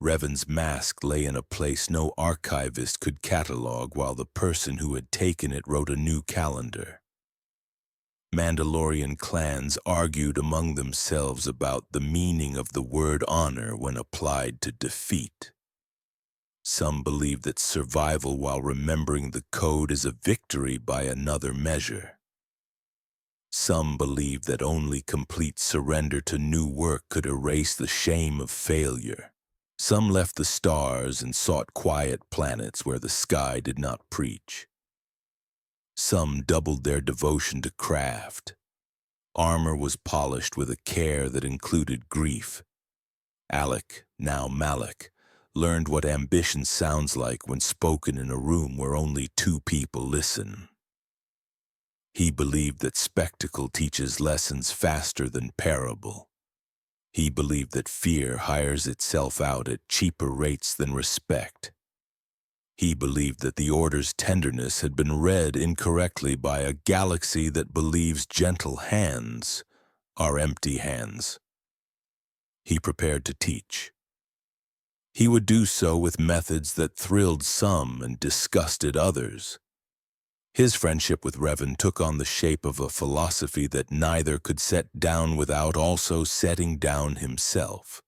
Revan's mask lay in a place no archivist could catalog while the person who had taken it wrote a new calendar. Mandalorian clans argued among themselves about the meaning of the word honor when applied to defeat. Some believe that survival while remembering the code is a victory by another measure. Some believe that only complete surrender to new work could erase the shame of failure. Some left the stars and sought quiet planets where the sky did not preach. Some doubled their devotion to craft. Armor was polished with a care that included grief. Alec, now Malak, learned what ambition sounds like when spoken in a room where only two people listen. He believed that spectacle teaches lessons faster than parable. He believed that fear hires itself out at cheaper rates than respect. He believed that the Order's tenderness had been read incorrectly by a galaxy that believes gentle hands are empty hands. He prepared to teach. He would do so with methods that thrilled some and disgusted others. His friendship with Revan took on the shape of a philosophy that neither could set down without also setting down himself.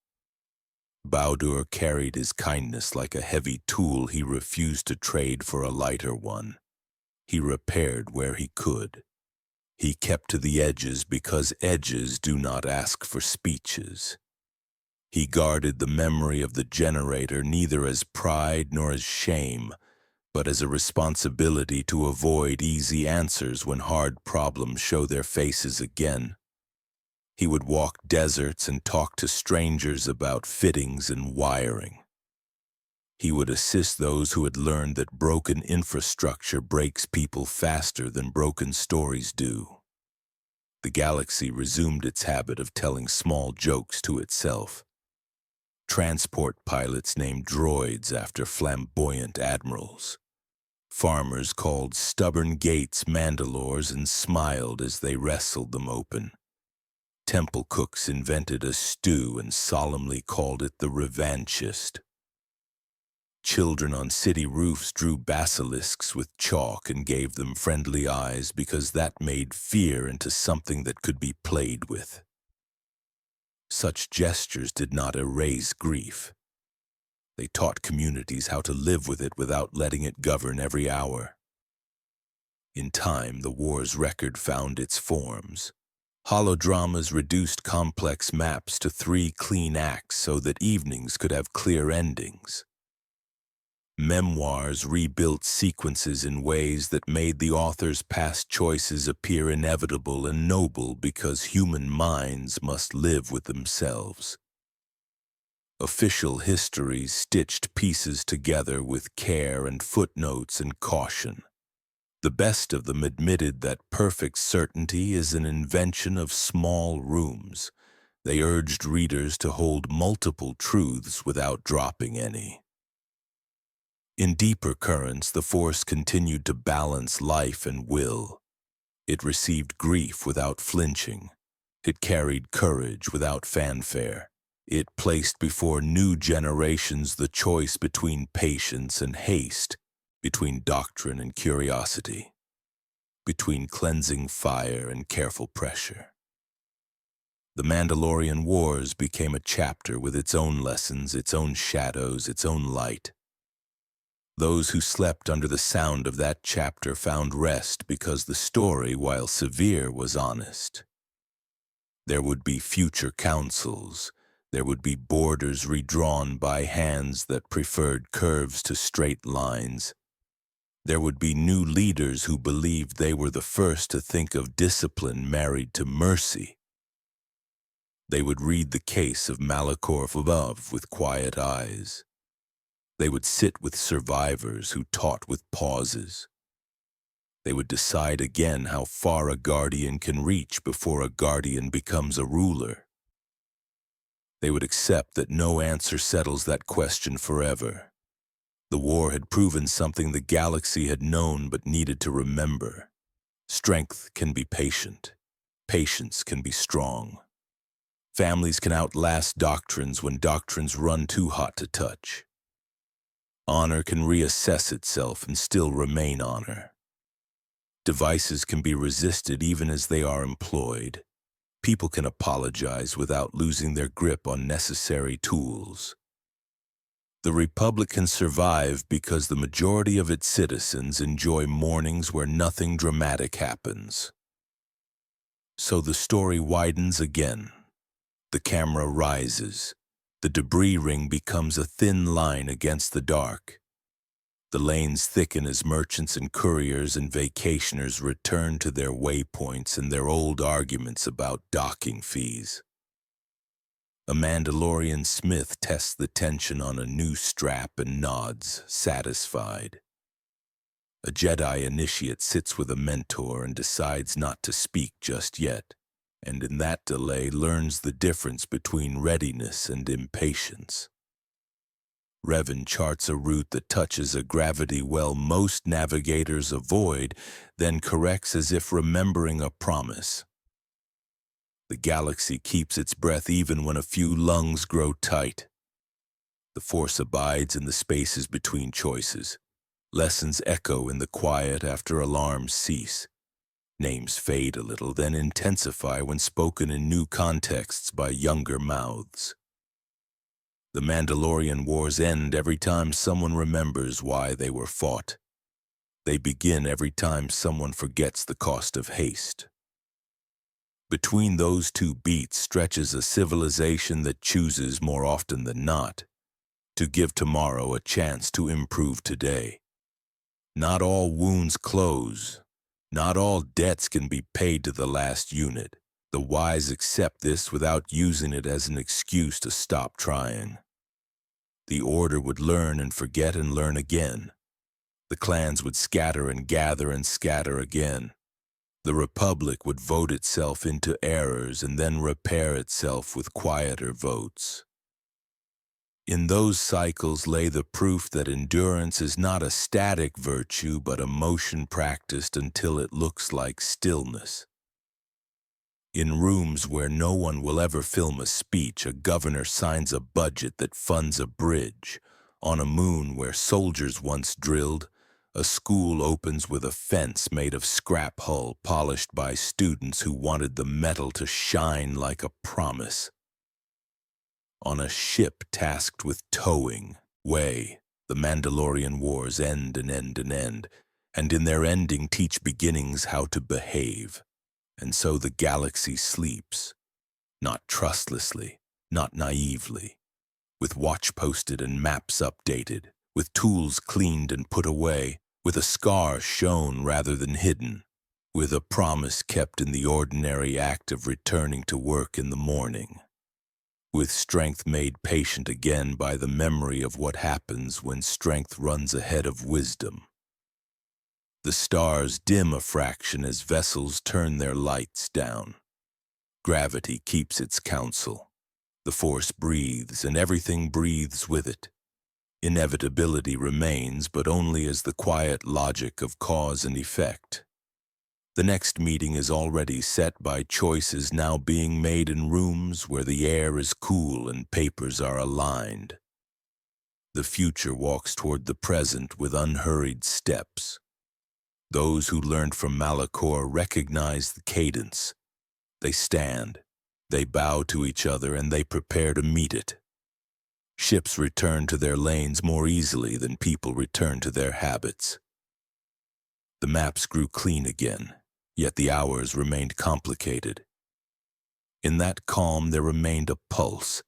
Baudur carried his kindness like a heavy tool he refused to trade for a lighter one. He repaired where he could. He kept to the edges because edges do not ask for speeches. He guarded the memory of the generator neither as pride nor as shame, but as a responsibility to avoid easy answers when hard problems show their faces again. He would walk deserts and talk to strangers about fittings and wiring. He would assist those who had learned that broken infrastructure breaks people faster than broken stories do. The galaxy resumed its habit of telling small jokes to itself. Transport pilots named droids after flamboyant admirals. Farmers called stubborn gates Mandalores and smiled as they wrestled them open. Temple cooks invented a stew and solemnly called it the revanchist. Children on city roofs drew basilisks with chalk and gave them friendly eyes because that made fear into something that could be played with. Such gestures did not erase grief. They taught communities how to live with it without letting it govern every hour. In time, the war's record found its forms. Holodramas reduced complex maps to 3 clean acts so that evenings could have clear endings. Memoirs rebuilt sequences in ways that made the author's past choices appear inevitable and noble because human minds must live with themselves. Official histories stitched pieces together with care and footnotes and caution. The best of them admitted that perfect certainty is an invention of small rooms. They urged readers to hold multiple truths without dropping any. In deeper currents, the Force continued to balance life and will. It received grief without flinching. It carried courage without fanfare. It placed before new generations the choice between patience and haste, between doctrine and curiosity, between cleansing fire and careful pressure. The Mandalorian Wars became a chapter with its own lessons, its own shadows, its own light. Those who slept under the sound of that chapter found rest because the story, while severe, was honest. There would be future councils. There would be borders redrawn by hands that preferred curves to straight lines. There would be new leaders who believed they were the first to think of discipline married to mercy. They would read the case of Malachor V with quiet eyes. They would sit with survivors who taught with pauses. They would decide again how far a guardian can reach before a guardian becomes a ruler. They would accept that no answer settles that question forever. The war had proven something the galaxy had known but needed to remember. Strength can be patient. Patience can be strong. Families can outlast doctrines when doctrines run too hot to touch. Honor can reassess itself and still remain honor. Devices can be resisted even as they are employed. People can apologize without losing their grip on necessary tools. The Republic can survive because the majority of its citizens enjoy mornings where nothing dramatic happens. So the story widens again. The camera rises. The debris ring becomes a thin line against the dark. The lanes thicken as merchants and couriers and vacationers return to their waypoints and their old arguments about docking fees. A Mandalorian smith tests the tension on a new strap and nods, satisfied. A Jedi initiate sits with a mentor and decides not to speak just yet, and in that delay learns the difference between readiness and impatience. Revan charts a route that touches a gravity well most navigators avoid, then corrects as if remembering a promise. The galaxy keeps its breath even when a few lungs grow tight. The Force abides in the spaces between choices. Lessons echo in the quiet after alarms cease. Names fade a little, then intensify when spoken in new contexts by younger mouths. The Mandalorian Wars end every time someone remembers why they were fought. They begin every time someone forgets the cost of haste. Between those two beats stretches a civilization that chooses more often than not to give tomorrow a chance to improve today. Not all wounds close. Not all debts can be paid to the last unit. The wise accept this without using it as an excuse to stop trying. The Order would learn and forget and learn again. The clans would scatter and gather and scatter again. The Republic would vote itself into errors and then repair itself with quieter votes. In those cycles lay the proof that endurance is not a static virtue but a motion practiced until it looks like stillness. In rooms where no one will ever film a speech, a governor signs a budget that funds a bridge. On a moon where soldiers once drilled, a school opens with a fence made of scrap hull polished by students who wanted the metal to shine like a promise. On a ship tasked with towing, the Mandalorian Wars end and end and end, and in their ending teach beginnings how to behave. And so the galaxy sleeps, not trustlessly, not naively, with watch posted and maps updated, with tools cleaned and put away, with a scar shown rather than hidden, with a promise kept in the ordinary act of returning to work in the morning, with strength made patient again by the memory of what happens when strength runs ahead of wisdom. The stars dim a fraction as vessels turn their lights down. Gravity keeps its counsel. The Force breathes, and everything breathes with it. Inevitability remains, but only as the quiet logic of cause and effect. The next meeting is already set by choices now being made in rooms where the air is cool and papers are aligned. The future walks toward the present with unhurried steps. Those who learned from Malachor recognize the cadence. They stand, they bow to each other, and they prepare to meet it. Ships return to their lanes more easily than people return to their habits. The maps grew clean again, yet the hours remained complicated. In that calm there remained a pulse,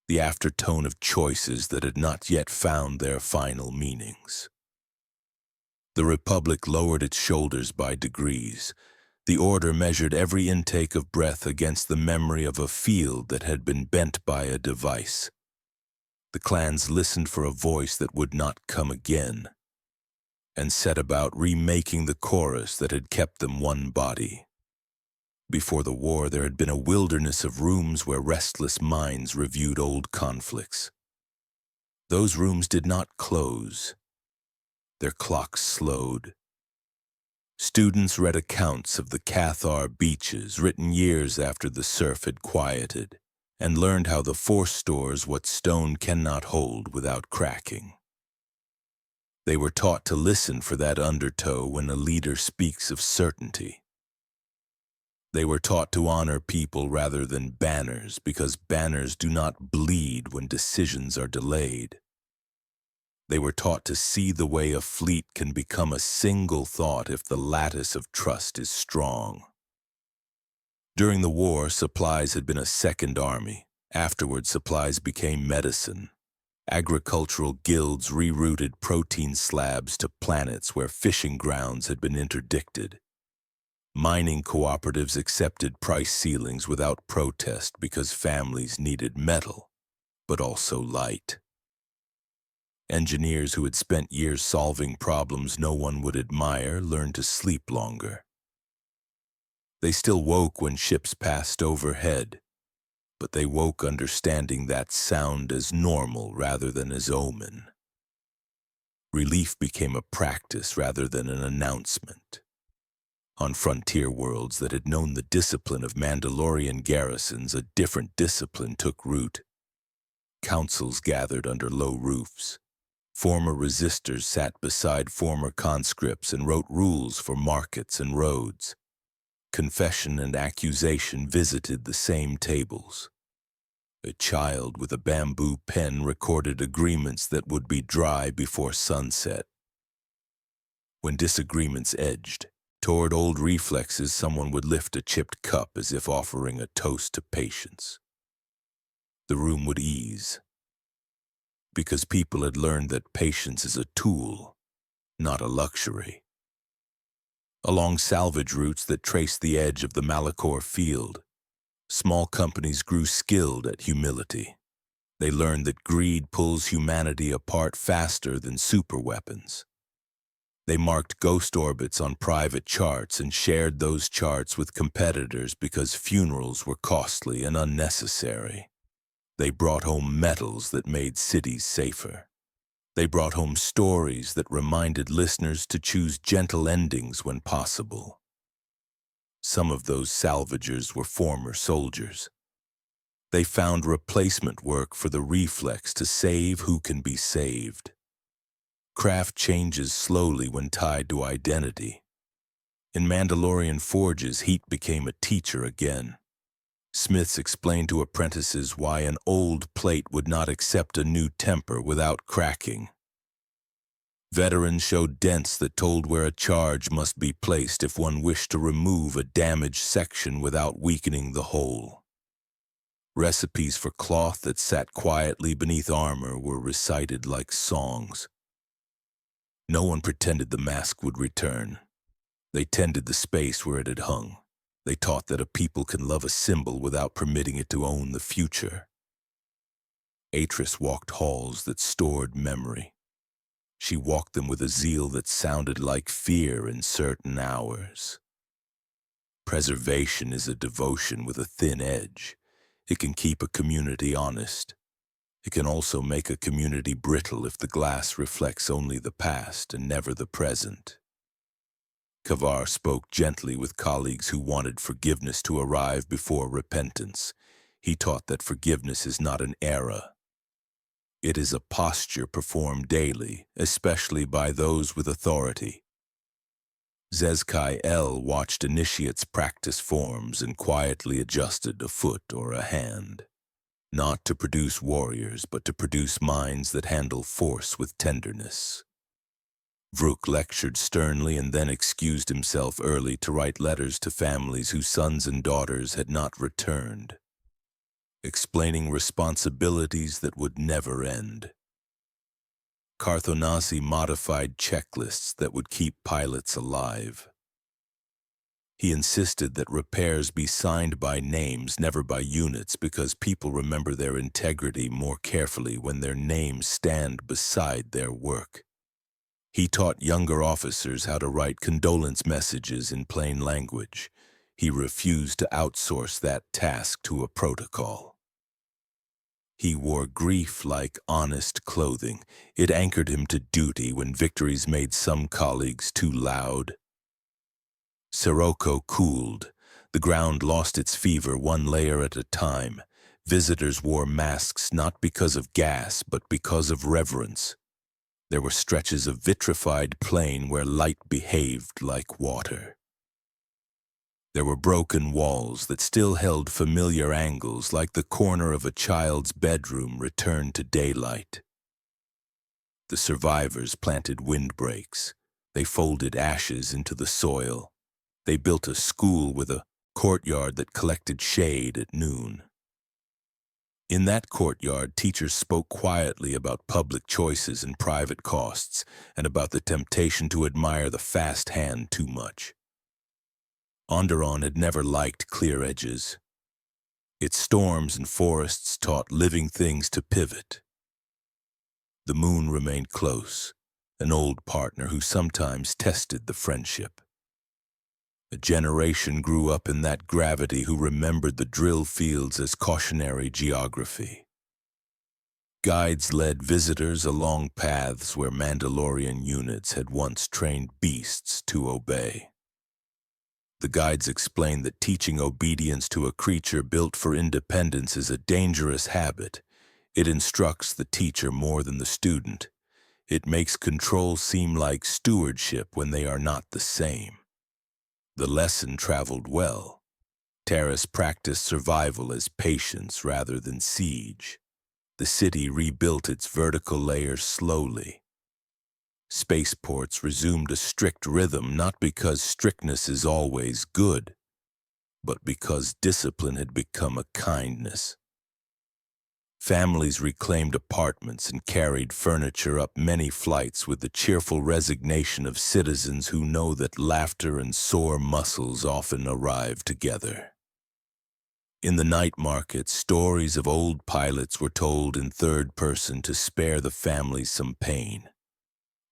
the aftertone of choices that had not yet found their final meanings. The Republic lowered its shoulders by degrees. The Order measured every intake of breath against the memory of a field that had been bent by a device. The clans listened for a voice that would not come again, and set about remaking the chorus that had kept them one body. Before the war, there had been a wilderness of rooms where restless minds reviewed old conflicts. Those rooms did not close. Their clocks slowed. Students read accounts of the Cathar beaches written years after the surf had quieted, and learned how the Force stores what stone cannot hold without cracking. They were taught to listen for that undertow when a leader speaks of certainty. They were taught to honor people rather than banners, because banners do not bleed when decisions are delayed. They were taught to see the way a fleet can become a single thought if the lattice of trust is strong. During the war, supplies had been a second army. Afterward, supplies became medicine. Agricultural guilds rerouted protein slabs to planets where fishing grounds had been interdicted. Mining cooperatives accepted price ceilings without protest because families needed metal, but also light. Engineers who had spent years solving problems no one would admire learned to sleep longer. They still woke when ships passed overhead, but they woke understanding that sound as normal rather than as omen. Relief became a practice rather than an announcement. On frontier worlds that had known the discipline of Mandalorian garrisons, a different discipline took root. Councils gathered under low roofs. Former resistors sat beside former conscripts and wrote rules for markets and roads. Confession and accusation visited the same tables. A child with a bamboo pen recorded agreements that would be dry before sunset. When disagreements edged toward old reflexes, someone would lift a chipped cup as if offering a toast to patience. The room would ease, because people had learned that patience is a tool, not a luxury. Along salvage routes that traced the edge of the Malachor field, small companies grew skilled at humility. They learned that greed pulls humanity apart faster than superweapons. They marked ghost orbits on private charts and shared those charts with competitors because funerals were costly and unnecessary. They brought home metals that made cities safer. They brought home stories that reminded listeners to choose gentle endings when possible. Some of those salvagers were former soldiers. They found replacement work for the reflex to save who can be saved. Craft changes slowly when tied to identity. In Mandalorian forges, heat became a teacher again. Smiths explained to apprentices why an old plate would not accept a new temper without cracking. Veterans showed dents that told where a charge must be placed if one wished to remove a damaged section without weakening the whole. Recipes for cloth that sat quietly beneath armor were recited like songs. No one pretended the mask would return. They tended the space where it had hung. They taught that a people can love a symbol without permitting it to own the future. Atris walked halls that stored memory. She walked them with a zeal that sounded like fear in certain hours. Preservation is a devotion with a thin edge. It can keep a community honest. It can also make a community brittle if the glass reflects only the past and never the present. Kavar spoke gently with colleagues who wanted forgiveness to arrive before repentance. He taught that forgiveness is not an era. It is a posture performed daily, especially by those with authority. Zezkai El watched initiates practice forms and quietly adjusted a foot or a hand. Not to produce warriors, but to produce minds that handle force with tenderness. Vrook lectured sternly and then excused himself early to write letters to families whose sons and daughters had not returned, explaining responsibilities that would never end. Carthonasi modified checklists that would keep pilots alive. He insisted that repairs be signed by names, never by units, because people remember their integrity more carefully when their names stand beside their work. He taught younger officers how to write condolence messages in plain language. He refused to outsource that task to a protocol. He wore grief like honest clothing. It anchored him to duty when victories made some colleagues too loud. Sirocco cooled. The ground lost its fever one layer at a time. Visitors wore masks not because of gas, but because of reverence. There were stretches of vitrified plain where light behaved like water. There were broken walls that still held familiar angles, like the corner of a child's bedroom returned to daylight. The survivors planted windbreaks. They folded ashes into the soil. They built a school with a courtyard that collected shade at noon. In that courtyard, teachers spoke quietly about public choices and private costs, and about the temptation to admire the fast hand too much. Onderon had never liked clear edges. Its storms and forests taught living things to pivot. The moon remained close, an old partner who sometimes tested the friendship. A generation grew up in that gravity who remembered the drill fields as cautionary geography. Guides led visitors along paths where Mandalorian units had once trained beasts to obey. The guides explained that teaching obedience to a creature built for independence is a dangerous habit. It instructs the teacher more than the student. It makes control seem like stewardship when they are not the same. The lesson traveled well. Terrace practiced survival as patience rather than siege. The city rebuilt its vertical layers slowly. Spaceports resumed a strict rhythm, not because strictness is always good, but because discipline had become a kindness. Families reclaimed apartments and carried furniture up many flights with the cheerful resignation of citizens who know that laughter and sore muscles often arrive together. In the night market, stories of old pilots were told in third person to spare the families some pain.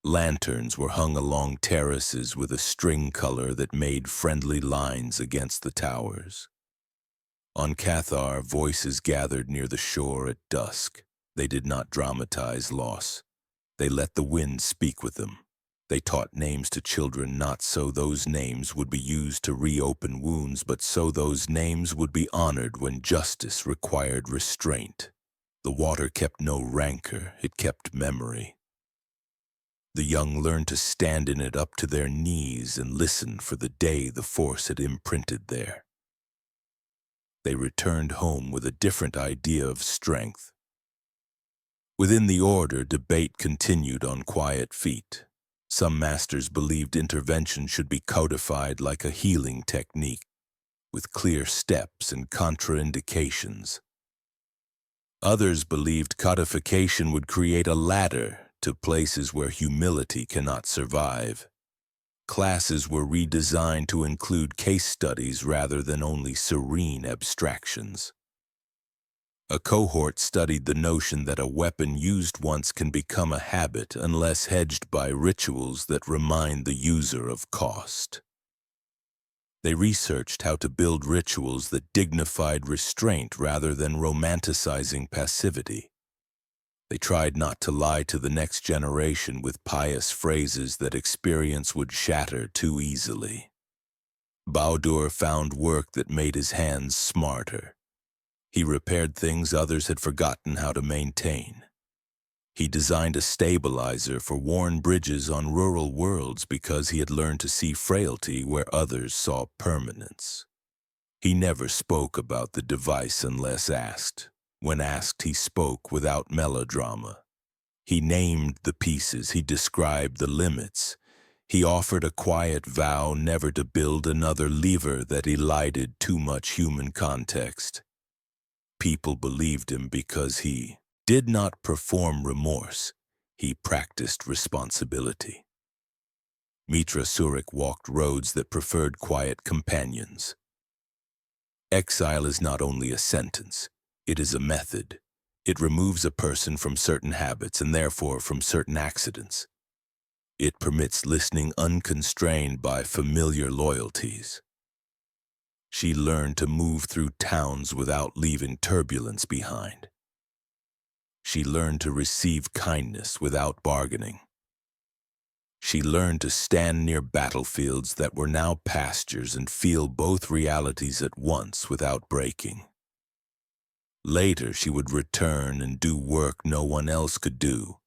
Lanterns were hung along terraces with a string color that made friendly lines against the towers. On Cathar, voices gathered near the shore at dusk. They did not dramatize loss. They let the wind speak with them. They taught names to children not so those names would be used to reopen wounds, but so those names would be honored when justice required restraint. The water kept no rancor, it kept memory. The young learned to stand in it up to their knees and listen for the day the force had imprinted there. They returned home with a different idea of strength. Within the order, debate continued on quiet feet. Some masters believed intervention should be codified like a healing technique, with clear steps and contraindications. Others believed codification would create a ladder to places where humility cannot survive. Classes were redesigned to include case studies rather than only serene abstractions. A cohort studied the notion that a weapon used once can become a habit unless hedged by rituals that remind the user of cost. They researched how to build rituals that dignified restraint rather than romanticizing passivity. They tried not to lie to the next generation with pious phrases that experience would shatter too easily. Baudur found work that made his hands smarter. He repaired things others had forgotten how to maintain. He designed a stabilizer for worn bridges on rural worlds because he had learned to see frailty where others saw permanence. He never spoke about the device unless asked. When asked, he spoke without melodrama. He named the pieces, he described the limits. He offered a quiet vow never to build another lever that elided too much human context. People believed him because he did not perform remorse. he practiced responsibility. Mitra Surik walked roads that preferred quiet companions. Exile is not only a sentence, it is a method. It removes a person from certain habits and therefore from certain accidents. It permits listening unconstrained by familiar loyalties. She learned to move through towns without leaving turbulence behind. She learned to receive kindness without bargaining. She learned to stand near battlefields that were now pastures and feel both realities at once without breaking. Later, she would return and do work no one else could do,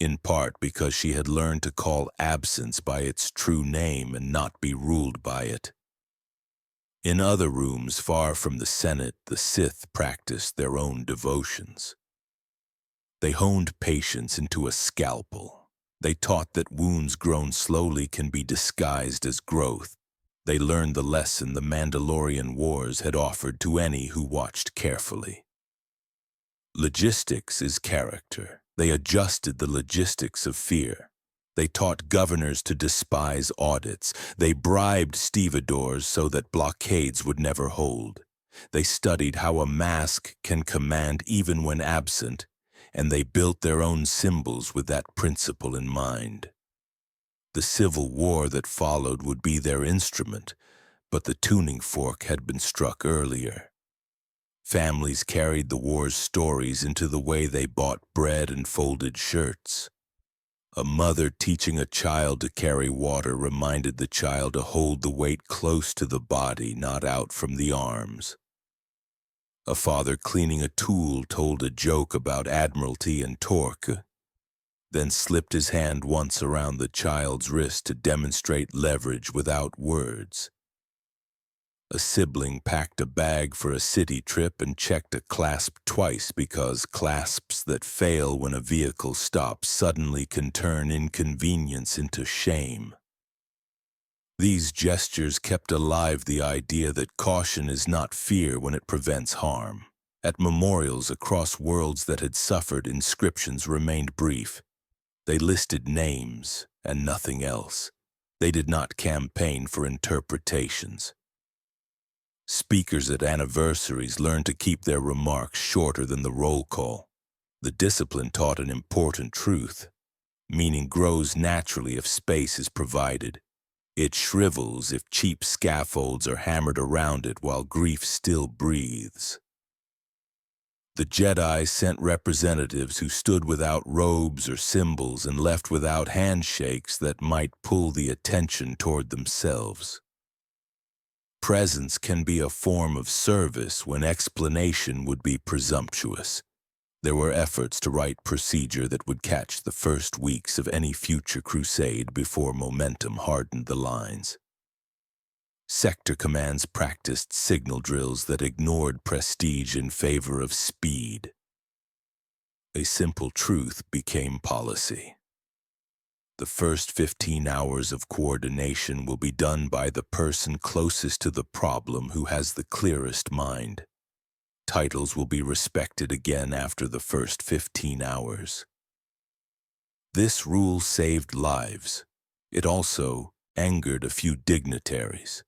in part because she had learned to call absence by its true name and not be ruled by it. In other rooms far from the Senate, the Sith practiced their own devotions. They honed patience into a scalpel. They taught that wounds grown slowly can be disguised as growth. They learned the lesson the Mandalorian Wars had offered to any who watched carefully. Logistics is character. They adjusted the logistics of fear. They taught governors to despise audits. They bribed stevedores so that blockades would never hold. They studied how a mask can command even when absent, and they built their own symbols with that principle in mind. The civil war that followed would be their instrument, but the tuning fork had been struck earlier. Families carried the war's stories into the way they bought bread and folded shirts. A mother teaching a child to carry water reminded the child to hold the weight close to the body, not out from the arms. A father cleaning a tool told a joke about admiralty and torque, then slipped his hand once around the child's wrist to demonstrate leverage without words. A sibling packed a bag for a city trip and checked a clasp twice because clasps that fail when a vehicle stops suddenly can turn inconvenience into shame. These gestures kept alive the idea that caution is not fear when it prevents harm. At memorials across worlds that had suffered, inscriptions remained brief. They listed names and nothing else. They did not campaign for interpretations. Speakers at anniversaries learned to keep their remarks shorter than the roll call. The discipline taught an important truth. Meaning grows naturally if space is provided. It shrivels if cheap scaffolds are hammered around it while grief still breathes. The Jedi sent representatives who stood without robes or symbols and left without handshakes that might pull the attention toward themselves. Presence can be a form of service when explanation would be presumptuous. There were efforts to write procedure that would catch the first weeks of any future crusade before momentum hardened the lines. Sector commands practiced signal drills that ignored prestige in favor of speed. A simple truth became policy. The first 15 hours of coordination will be done by the person closest to the problem who has the clearest mind. Titles will be respected again after the first 15 hours. This rule saved lives. It also angered a few dignitaries.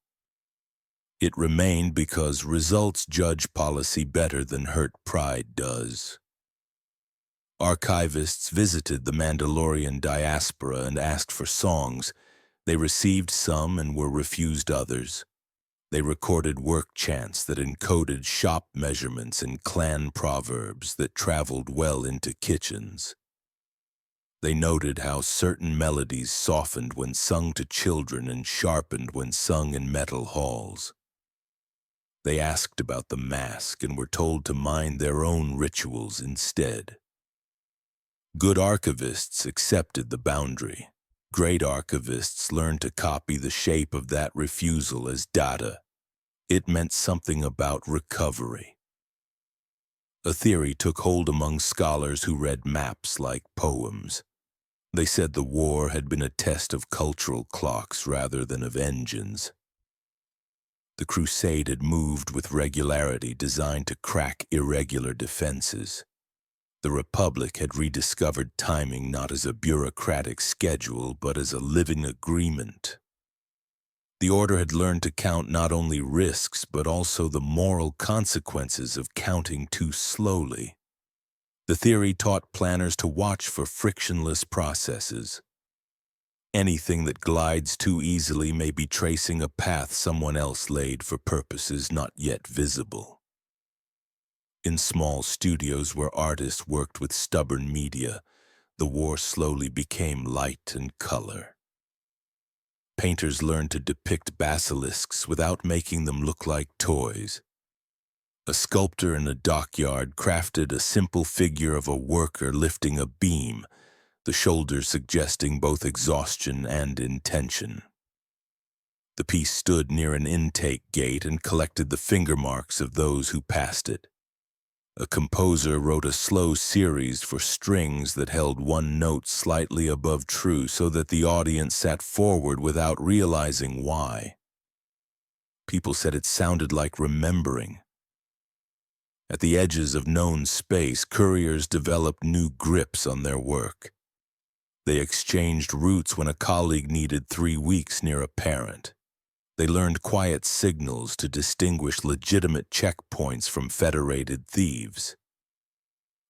It remained because results judge policy better than hurt pride does. Archivists visited the Mandalorian diaspora and asked for songs. They received some and were refused others. They recorded work chants that encoded shop measurements and clan proverbs that traveled well into kitchens. They noted how certain melodies softened when sung to children and sharpened when sung in metal halls. They asked about the mask and were told to mind their own rituals instead. Good archivists accepted the boundary. Great archivists learned to copy the shape of that refusal as data. It meant something about recovery. A theory took hold among scholars who read maps like poems. They said the war had been a test of cultural clocks rather than of engines. The crusade had moved with regularity designed to crack irregular defenses. The Republic had rediscovered timing not as a bureaucratic schedule, but as a living agreement. The Order had learned to count not only risks, but also the moral consequences of counting too slowly. The theory taught planners to watch for frictionless processes. Anything that glides too easily may be tracing a path someone else laid for purposes not yet visible. In small studios where artists worked with stubborn media, the war slowly became light and color. Painters learned to depict basilisks without making them look like toys. A sculptor in a dockyard crafted a simple figure of a worker lifting a beam, the shoulders suggesting both exhaustion and intention. The piece stood near an intake gate and collected the finger marks of those who passed it. A composer wrote a slow series for strings that held one note slightly above true so that the audience sat forward without realizing why. People said it sounded like remembering. At the edges of known space, couriers developed new grips on their work. They exchanged routes when a colleague needed 3 weeks near a parent. They learned quiet signals to distinguish legitimate checkpoints from federated thieves.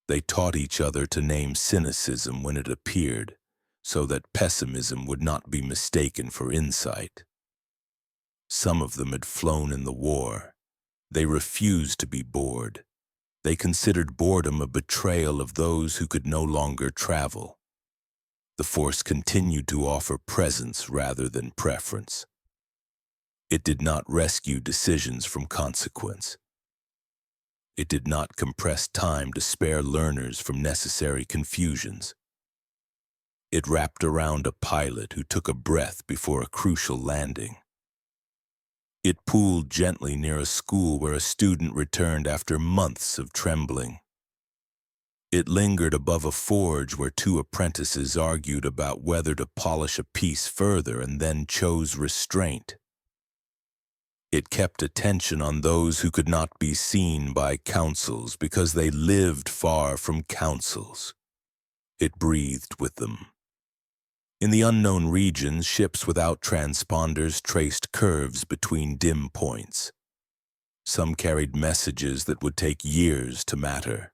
They taught each other to name cynicism when it appeared, so that pessimism would not be mistaken for insight. Some of them had flown in the war. They refused to be bored. They considered boredom a betrayal of those who could no longer travel. The Force continued to offer presence rather than preference. It did not rescue decisions from consequence. It did not compress time to spare learners from necessary confusions. It wrapped around a pilot who took a breath before a crucial landing. It pooled gently near a school where a student returned after months of trembling. It lingered above a forge where 2 apprentices argued about whether to polish a piece further and then chose restraint. It kept attention on those who could not be seen by councils because they lived far from councils. It breathed with them. In the unknown regions, ships without transponders traced curves between dim points. Some carried messages that would take years to matter.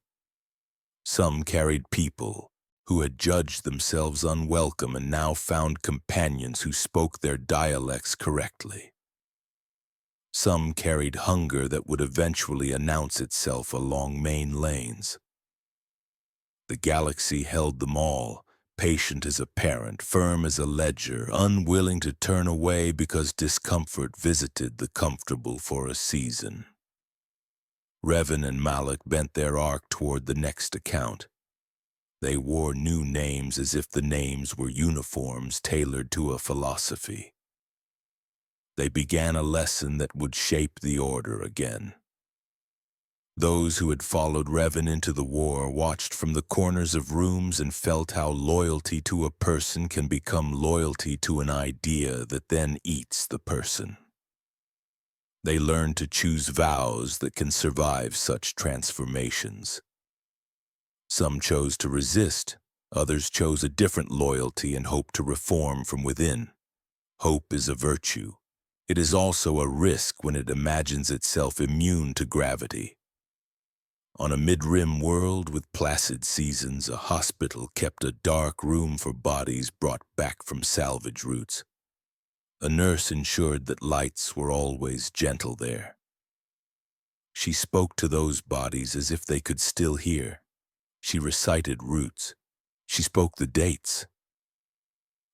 Some carried people who had judged themselves unwelcome and now found companions who spoke their dialects correctly. Some carried hunger that would eventually announce itself along main lanes. The galaxy held them all, patient as a parent, firm as a ledger, unwilling to turn away because discomfort visited the comfortable for a season. Revan and Malachor bent their arc toward the next account. They wore new names as if the names were uniforms tailored to a philosophy. They began a lesson that would shape the Order again. Those who had followed Revan into the war watched from the corners of rooms and felt how loyalty to a person can become loyalty to an idea that then eats the person. They learned to choose vows that can survive such transformations. Some chose to resist, others chose a different loyalty and hoped to reform from within. Hope is a virtue. It is also a risk when it imagines itself immune to gravity. On a mid-rim world with placid seasons, a hospital kept a dark room for bodies brought back from salvage routes. A nurse ensured that lights were always gentle there. She spoke to those bodies as if they could still hear. She recited routes. She spoke the dates.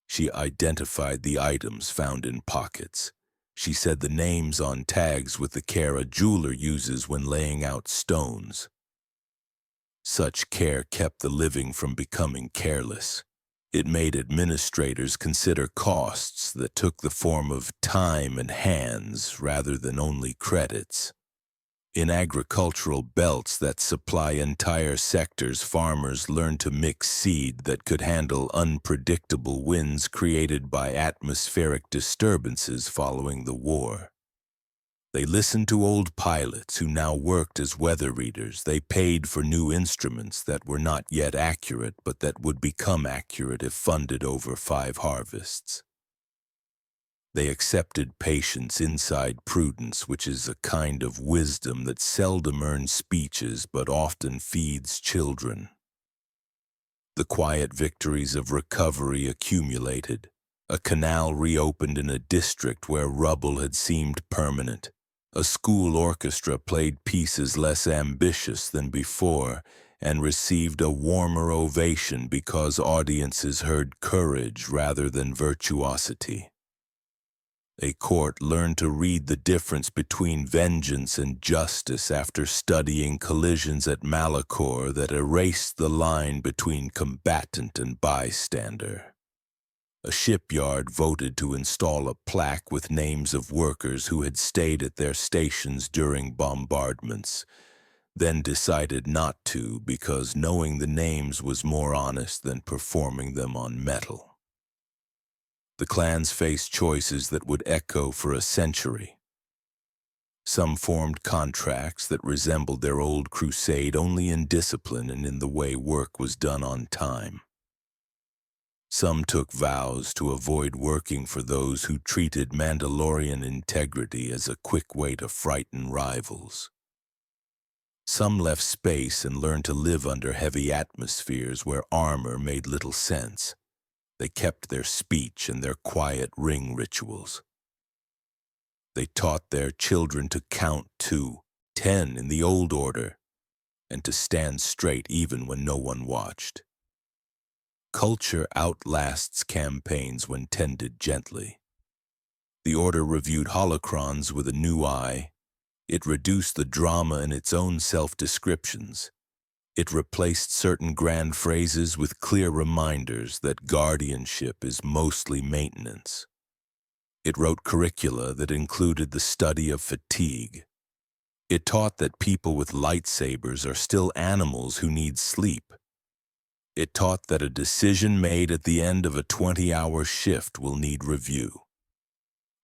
She identified the items found in pockets. She said the names on tags with the care a jeweler uses when laying out stones. Such care kept the living from becoming careless. It made administrators consider costs that took the form of time and hands rather than only credits. In agricultural belts that supply entire sectors, farmers learned to mix seed that could handle unpredictable winds created by atmospheric disturbances following the war. They listened to old pilots who now worked as weather readers. They paid for new instruments that were not yet accurate, but that would become accurate if funded over 5 harvests. They accepted patience inside prudence, which is a kind of wisdom that seldom earns speeches but often feeds children. The quiet victories of recovery accumulated. A canal reopened in a district where rubble had seemed permanent. A school orchestra played pieces less ambitious than before and received a warmer ovation because audiences heard courage rather than virtuosity. A court learned to read the difference between vengeance and justice after studying collisions at Malachor that erased the line between combatant and bystander. A shipyard voted to install a plaque with names of workers who had stayed at their stations during bombardments, then decided not to because knowing the names was more honest than performing them on metal. The clans faced choices that would echo for a century. Some formed contracts that resembled their old crusade only in discipline and in the way work was done on time. Some took vows to avoid working for those who treated Mandalorian integrity as a quick way to frighten rivals. Some left space and learned to live under heavy atmospheres where armor made little sense. They kept their speech and their quiet ring rituals. They taught their children to count to 10 in the old order and to stand straight even when no one watched. Culture outlasts campaigns when tended gently. The order reviewed holocrons with a new eye. It reduced the drama in its own self-descriptions. It replaced certain grand phrases with clear reminders that guardianship is mostly maintenance. It wrote curricula that included the study of fatigue. It taught that people with lightsabers are still animals who need sleep. It taught that a decision made at the end of a 20-hour shift will need review.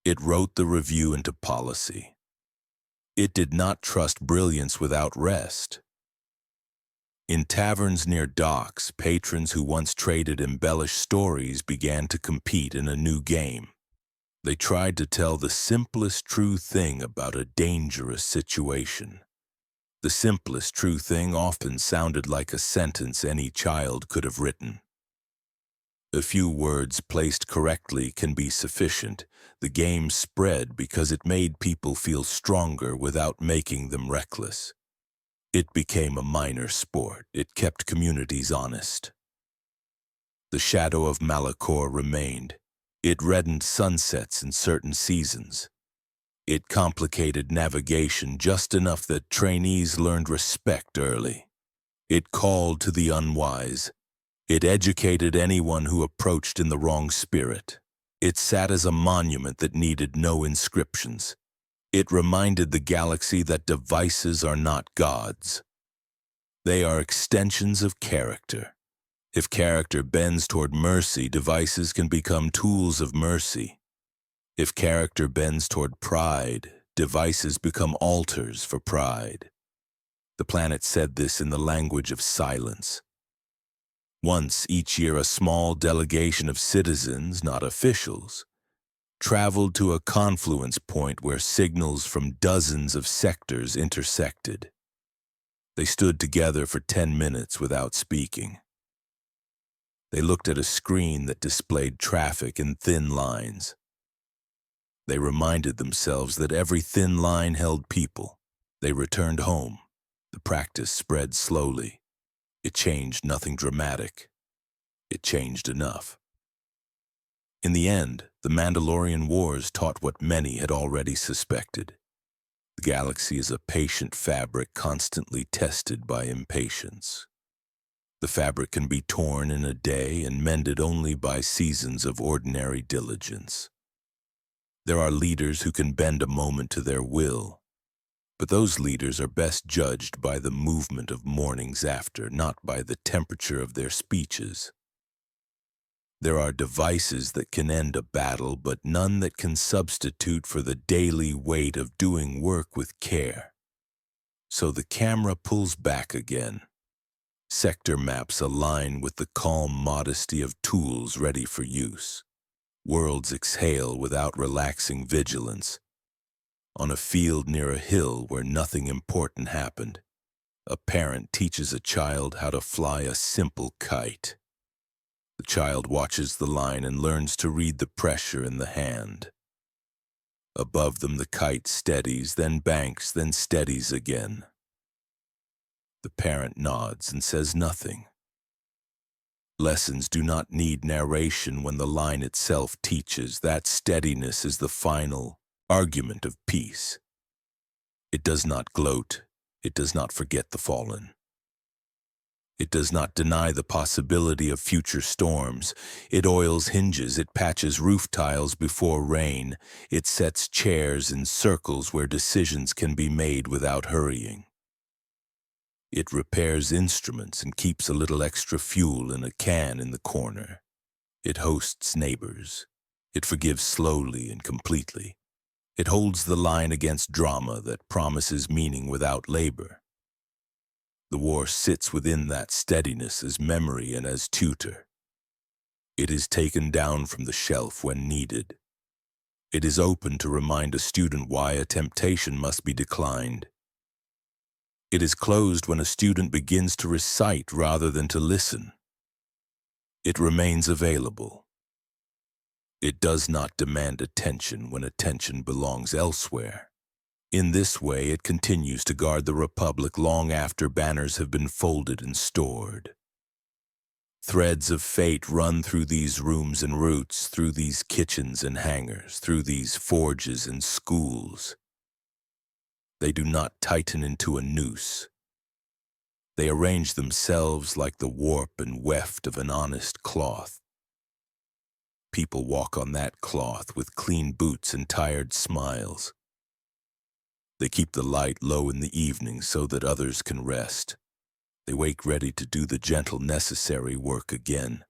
It wrote the review into policy. It did not trust brilliance without rest. In taverns near docks, patrons who once traded embellished stories began to compete in a new game. They tried to tell the simplest true thing about a dangerous situation. The simplest true thing often sounded like a sentence any child could have written. A few words placed correctly can be sufficient. The game spread because it made people feel stronger without making them reckless. It became a minor sport. It kept communities honest. The shadow of Malachor remained. It reddened sunsets in certain seasons. It complicated navigation just enough that trainees learned respect early. It called to the unwise. It educated anyone who approached in the wrong spirit. It sat as a monument that needed no inscriptions. It reminded the galaxy that devices are not gods. They are extensions of character. If character bends toward mercy, devices can become tools of mercy. If character bends toward pride, devices become altars for pride. The planet said this in the language of silence. Once each year, a small delegation of citizens, not officials, traveled to a confluence point where signals from dozens of sectors intersected. They stood together for 10 minutes without speaking. They looked at a screen that displayed traffic in thin lines. They reminded themselves that every thin line held people. They returned home. The practice spread slowly. It changed nothing dramatic. It changed enough. In the end, the Mandalorian Wars taught what many had already suspected. The galaxy is a patient fabric constantly tested by impatience. The fabric can be torn in a day and mended only by seasons of ordinary diligence. There are leaders who can bend a moment to their will, but those leaders are best judged by the movement of mornings after, not by the temperature of their speeches. There are devices that can end a battle, but none that can substitute for the daily weight of doing work with care. So the camera pulls back again. Sector maps align with the calm modesty of tools ready for use. Worlds exhale without relaxing vigilance. On a field near a hill where nothing important happened, a parent teaches a child how to fly a simple kite. The child watches the line and learns to read the pressure in the hand. Above them the kite steadies, then banks, then steadies again. The parent nods and says nothing. Lessons do not need narration when the line itself teaches. That steadiness is the final argument of peace. It does not gloat. It does not forget the fallen. It does not deny the possibility of future storms. It oils hinges. It patches roof tiles before rain. It sets chairs in circles where decisions can be made without hurrying. It repairs instruments and keeps a little extra fuel in a can in the corner. It hosts neighbors. It forgives slowly and completely. It holds the line against drama that promises meaning without labor. The war sits within that steadiness as memory and as tutor. It is taken down from the shelf when needed. It is open to remind a student why a temptation must be declined. It is closed when a student begins to recite rather than to listen. It remains available. It does not demand attention when attention belongs elsewhere. In this way, it continues to guard the Republic long after banners have been folded and stored. Threads of fate run through these rooms and routes, through these kitchens and hangars, through these forges and schools. They do not tighten into a noose. They arrange themselves like the warp and weft of an honest cloth. People walk on that cloth with clean boots and tired smiles. They keep the light low in the evening so that others can rest. They wake ready to do the gentle necessary work again.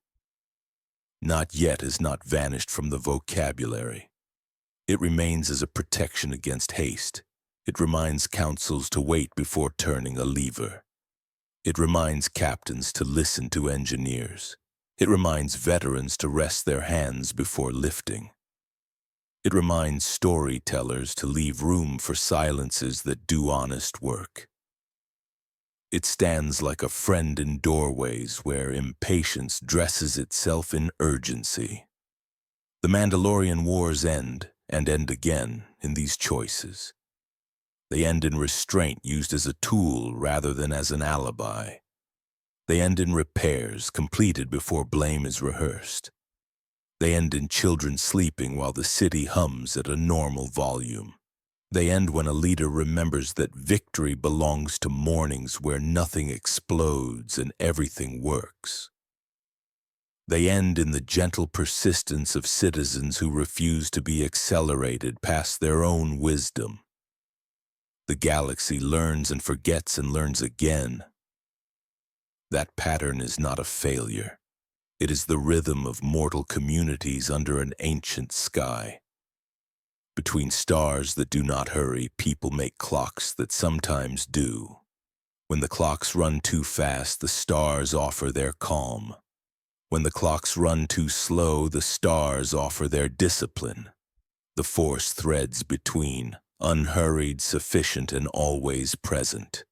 Not yet has not vanished from the vocabulary. It remains as a protection against haste. It reminds councils to wait before turning a lever. It reminds captains to listen to engineers. It reminds veterans to rest their hands before lifting. It reminds storytellers to leave room for silences that do honest work. It stands like a friend in doorways where impatience dresses itself in urgency. The Mandalorian Wars end, and end again, in these choices. They end in restraint used as a tool rather than as an alibi. They end in repairs completed before blame is rehearsed. They end in children sleeping while the city hums at a normal volume. They end when a leader remembers that victory belongs to mornings where nothing explodes and everything works. They end in the gentle persistence of citizens who refuse to be accelerated past their own wisdom. The galaxy learns and forgets and learns again. That pattern is not a failure. It is the rhythm of mortal communities under an ancient sky. Between stars that do not hurry, people make clocks that sometimes do. When the clocks run too fast, the stars offer their calm. When the clocks run too slow, the stars offer their discipline. The force threads between, unhurried, sufficient, and always present.